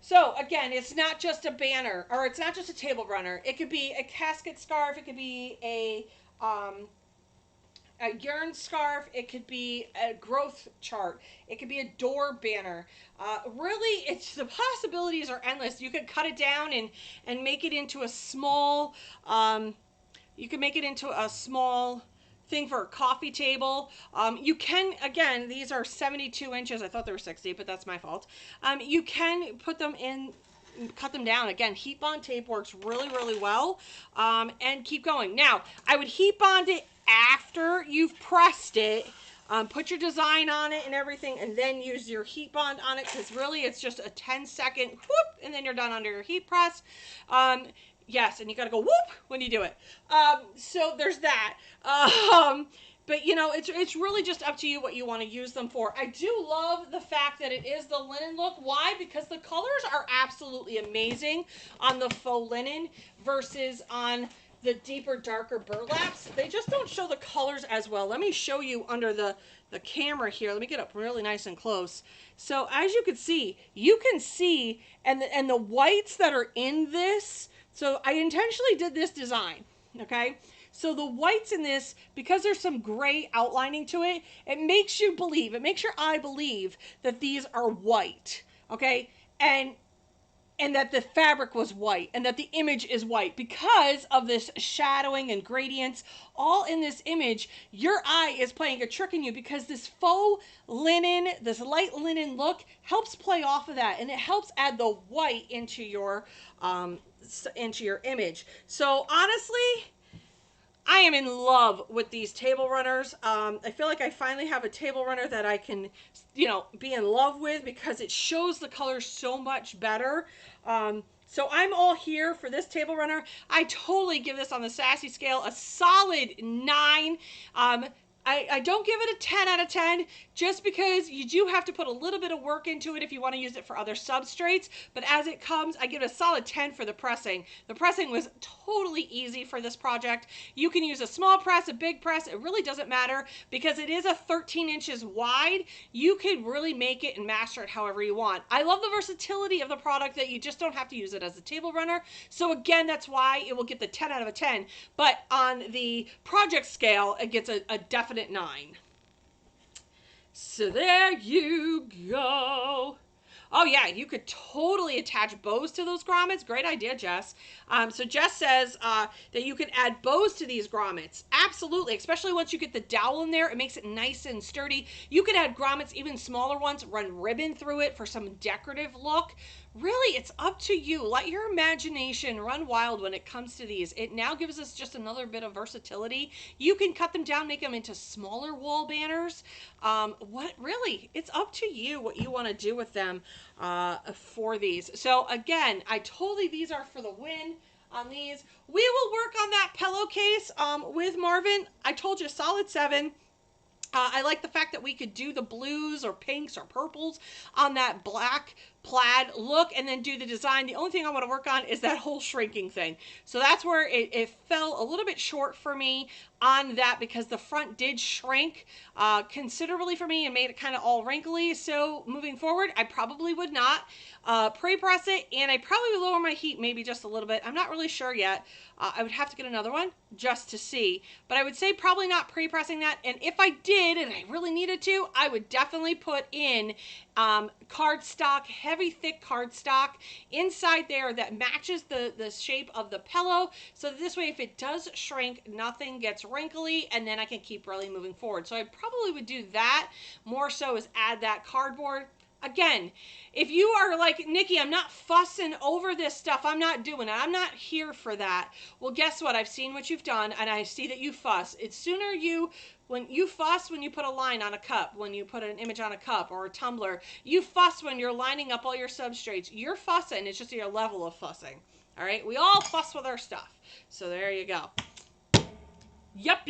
So again, it's not just a banner, or it's not just a table runner. It could be a casket scarf. It could be a yarn scarf. It could be a growth chart. It could be a door banner. Really, the possibilities are endless. You could cut it down and make it into a small, you can make it into a small thing for a coffee table. You can, again, these are 72 inches. I thought they were 60, but that's my fault. You can put them in, cut them down. Again, heat bond tape works really, really well. And keep going. Now, I would heat bond it after you've pressed it. Put your design on it and everything, and then use your heat bond on it, because really it's just a 10-second whoop, and then you're done under your heat press. Yes, and you gotta go whoop when you do it. So there's that. But it's really just up to you what you want to use them for. I do love the fact that it is the linen look. Why? Because the colors are absolutely amazing on the faux linen versus on the deeper, darker burlaps. They just don't show the colors as well. Let me show you under the camera here. Let me get up really nice and close. So as you can see, and the whites that are in this. So I intentionally did this design, okay? So the whites in this, because there's some gray outlining to it, it makes your eye believe that these are white, okay? And that the fabric was white, and that the image is white. Because of this shadowing and gradients all in this image, your eye is playing a trick on you, because this faux linen, this light linen look helps play off of that, and it helps add the white into your image. So honestly, I am in love with these table runners. I feel like I finally have a table runner that I can, be in love with, because it shows the colors so much better. So I'm all here for this table runner. I totally give this on the Sassy scale a solid 9. I don't give it a 10 out of 10, just because you do have to put a little bit of work into it if you want to use it for other substrates. But as it comes, I give it a solid 10 for the pressing. The pressing was totally easy for this project. You can use a small press, a big press. It really doesn't matter, because it is a 13 inches wide. You could really make it and master it however you want. I love the versatility of the product, that you just don't have to use it as a table runner. So again, that's why it will get the 10 out of a 10. But on the project scale, it gets a definite 9. So there you go. Oh yeah, you could totally attach bows to those grommets. Great idea, Jess. So Jess says that you can add bows to these grommets. Absolutely, especially once you get the dowel in there, it makes it nice and sturdy. You could add grommets, even smaller ones, run ribbon through it for some decorative look. Really, it's up to you. Let your imagination run wild when it comes to these. It now gives us just another bit of versatility. You can cut them down, make them into smaller wall banners. What really, it's up to you what you want to do with them for these. So again, these are for the win on these. We will work on that pillowcase with Marvin. I told you solid 7. I like the fact that we could do the blues or pinks or purples on that black plaid look and then do the design. The only thing I want to work on is that whole shrinking thing. So that's where it fell a little bit short for me on that, because the front did shrink considerably for me and made it kind of all wrinkly. So moving forward, I probably would not pre-press it, and I probably would lower my heat maybe just a little bit. I'm not really sure yet. I would have to get another one just to see, but I would say probably not pre-pressing that. And if I did and I really needed to, I would definitely put in cardstock, heavy thick cardstock inside there that matches the shape of the pillow, so this way if it does shrink, nothing gets wrinkly, and then I can keep really moving forward. So I probably would do that more so, is add that cardboard. Again, if you are like, Nikki, I'm not fussing over this stuff, I'm not doing it, I'm not here for that. Well, guess what? I've seen what you've done, and I see that you fuss. It's sooner when you fuss when you put a line on a cup, when you put an image on a cup or a tumbler. You fuss when you're lining up all your substrates. You're fussing. It's just your level of fussing. All right? We all fuss with our stuff. So there you go. Yep.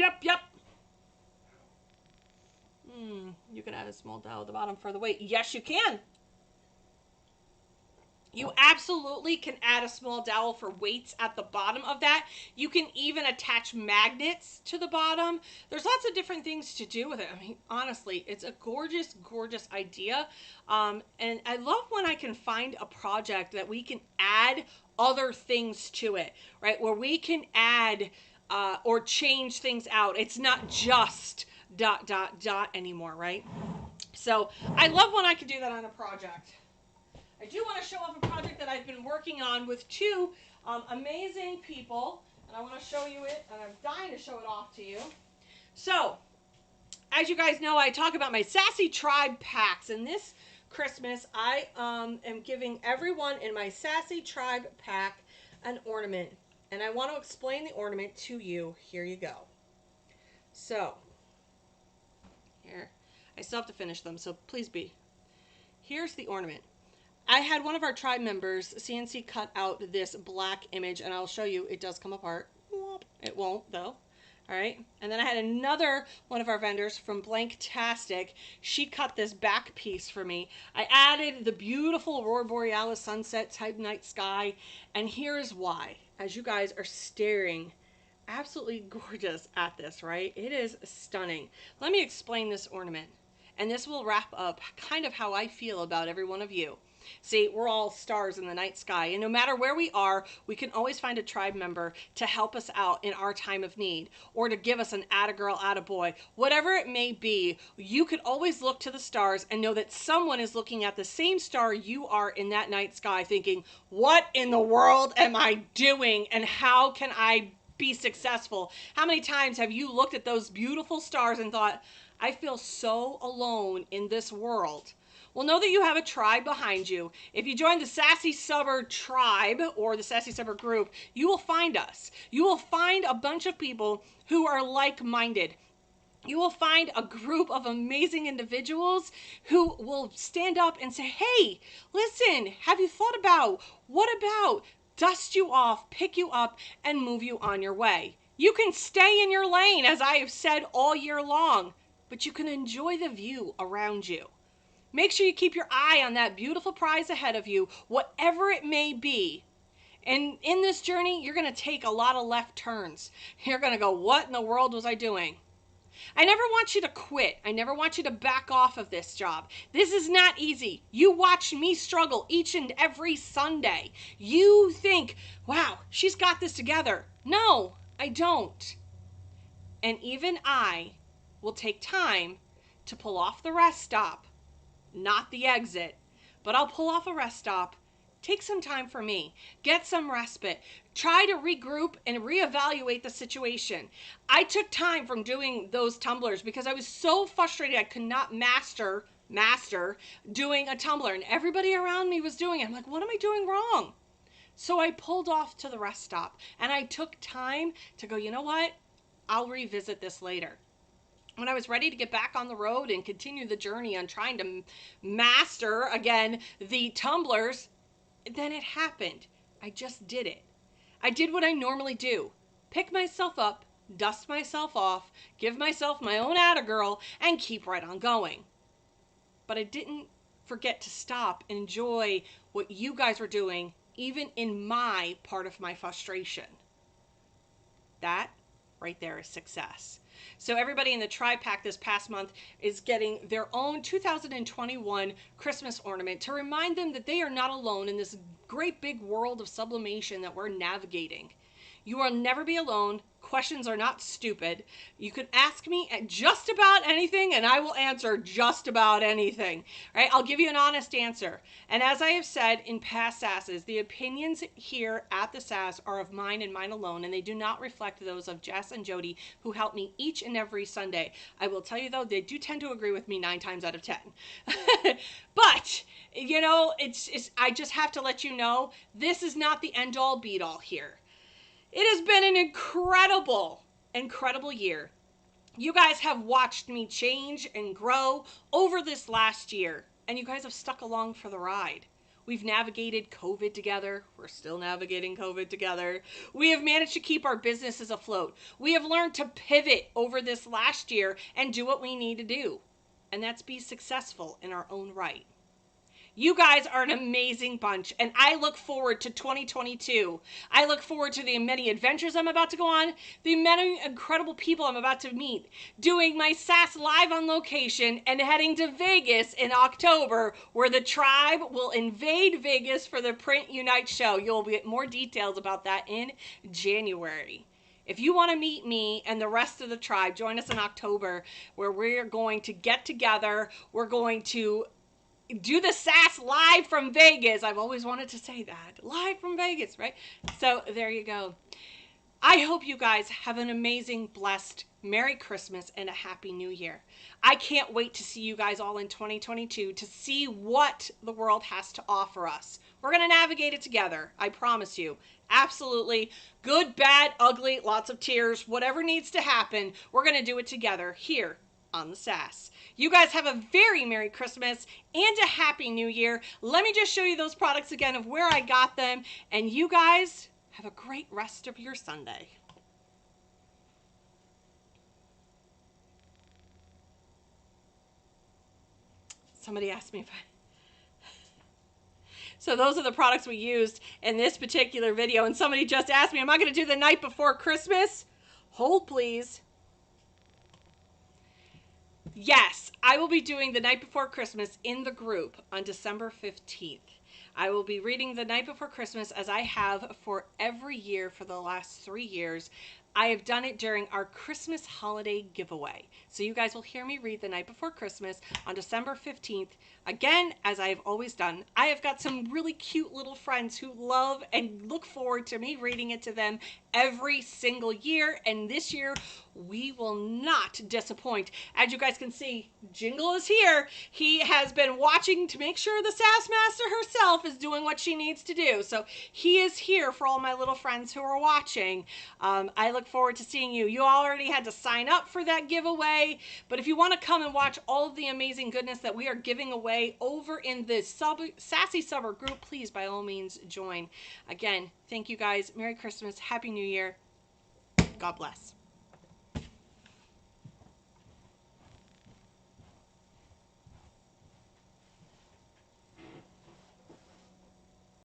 You can add a small dowel at the bottom for the weight. Yes, you can. You absolutely can add a small dowel for weights at the bottom of that. You can even attach magnets to the bottom. There's lots of different things to do with it. I mean, honestly, it's a gorgeous, gorgeous idea. And I love when I can find a project that we can add other things to it, right? Where we can add or change things out. It's not just ... anymore, right? So I love when I can do that on a project. I do want to show off a project that I've been working on with 2 amazing people, and I want to show you it, and I'm dying to show it off to you. So, as you guys know, I talk about my Sassy Tribe packs, and this Christmas I am giving everyone in my Sassy Tribe pack an ornament, and I want to explain the ornament to you. Here you go. So, here, I still have to finish them, so please be. Here's the ornament. I had one of our tribe members CNC cut out this black image, and I'll show you, it does come apart. It won't though. All right. And then I had another one of our vendors from Blanktastic. She cut this back piece for me. I added the beautiful Aurora Borealis sunset type night sky. And here's why. As you guys are staring absolutely gorgeous at this, right? It is stunning. Let me explain this ornament. And this will wrap up kind of how I feel about every one of you. See, we're all stars in the night sky, and no matter where we are, we can always find a tribe member to help us out in our time of need, or to give us an atta girl, atta boy, whatever it may be. You could always look to the stars and know that someone is looking at the same star you are in that night sky, thinking, what in the world am I doing, and how can I be successful? How many times have you looked at those beautiful stars and thought, I feel so alone in this world? Well, know that you have a tribe behind you. If you join the Sassy Subber tribe or the Sassy Subber group, you will find us. You will find a bunch of people who are like-minded. You will find a group of amazing individuals who will stand up and say, hey, listen, have you thought about, what about, dust you off, pick you up, and move you on your way. You can stay in your lane, as I have said all year long, but you can enjoy the view around you. Make sure you keep your eye on that beautiful prize ahead of you, whatever it may be. And in this journey, you're going to take a lot of left turns. You're going to go, what in the world was I doing? I never want you to quit. I never want you to back off of this job. This is not easy. You watch me struggle each and every Sunday. You think, wow, she's got this together. No, I don't. And even I will take time to pull off the rest stop. Not the exit, but I'll pull off a rest stop, take some time for me, get some respite, try to regroup and reevaluate the situation. I took time from doing those tumblers because I was so frustrated I could not master master doing a tumbler, and everybody around me was doing it. I'm like, what am I doing wrong? So I pulled off to the rest stop and I took time to go, you know what? I'll revisit this later. When I was ready to get back on the road and continue the journey on trying to master again the tumblers, then it happened. I just did it. I did what I normally do. Pick myself up, dust myself off, give myself my own attagirl, and keep right on going. But I didn't forget to stop and enjoy what you guys were doing, even in my part of my frustration. That right there is success. So everybody in the Tribe Pack this past month is getting their own 2021 Christmas ornament to remind them that they are not alone in this great big world of sublimation that we're navigating. You will never be alone. Questions are not stupid. You can ask me at just about anything and I will answer just about anything. Right? I'll give you an honest answer. And as I have said in past Sasses, the opinions here at the Sass are of mine and mine alone, and they do not reflect those of Jess and Jody, who help me each and every Sunday. I will tell you though, they do tend to agree with me 9 times out of 10. But, you know, I just have to let you know, this is not the end all beat all here. It has been an incredible year. You guys have watched me change and grow over this last year, and you guys have stuck along for the ride. We've navigated COVID together. We're still navigating COVID together. We have managed to keep our businesses afloat. We have learned to pivot over this last year and do what we need to do, and that's be successful in our own right. You guys are an amazing bunch, and I look forward to 2022. I look forward to the many adventures I'm about to go on, the many incredible people I'm about to meet, doing my Sass live on location, and heading to Vegas in October, where the Tribe will invade Vegas for the Print Unite show. You'll get more details about that in January. If you want to meet me and the rest of the Tribe, join us in October, where we're going to get together. We're going to do the Sass live from Vegas. I've always wanted to say that. Live from Vegas, right? So there you go. I hope you guys have an amazing, blessed, Merry Christmas and a Happy New Year. I can't wait to see you guys all in 2022 to see what the world has to offer us. We're going to navigate it together. I promise you. Absolutely. Good, bad, ugly, lots of tears, whatever needs to happen, we're going to do it together here on the Sass. You guys have a very Merry Christmas and a Happy New Year. Let me just show you those products again of where I got them, and you guys have a great rest of your Sunday. Somebody asked me if So those are the products we used in this particular video, and somebody just asked me, am I going to do the night before Christmas? Hold please. Yes, I will be doing the night before Christmas in the group on December 15th. I will be reading the night before Christmas as I have for every year for the last 3 years. I have done it during our Christmas holiday giveaway. So you guys will hear me read the night before Christmas on December 15th. Again, as I have always done, I have got some really cute little friends who love and look forward to me reading it to them every single year. And this year, we will not disappoint. As you guys can see, Jingle is here. He has been watching to make sure the Sass Master herself is doing what she needs to do. So he is here for all my little friends who are watching. I look forward to seeing you. You already had to sign up for that giveaway, but if you want to come and watch all of the amazing goodness that we are giving away over in the Sassy Summer group, please by all means join. Again, thank you guys. Merry Christmas. Happy New Year. God bless.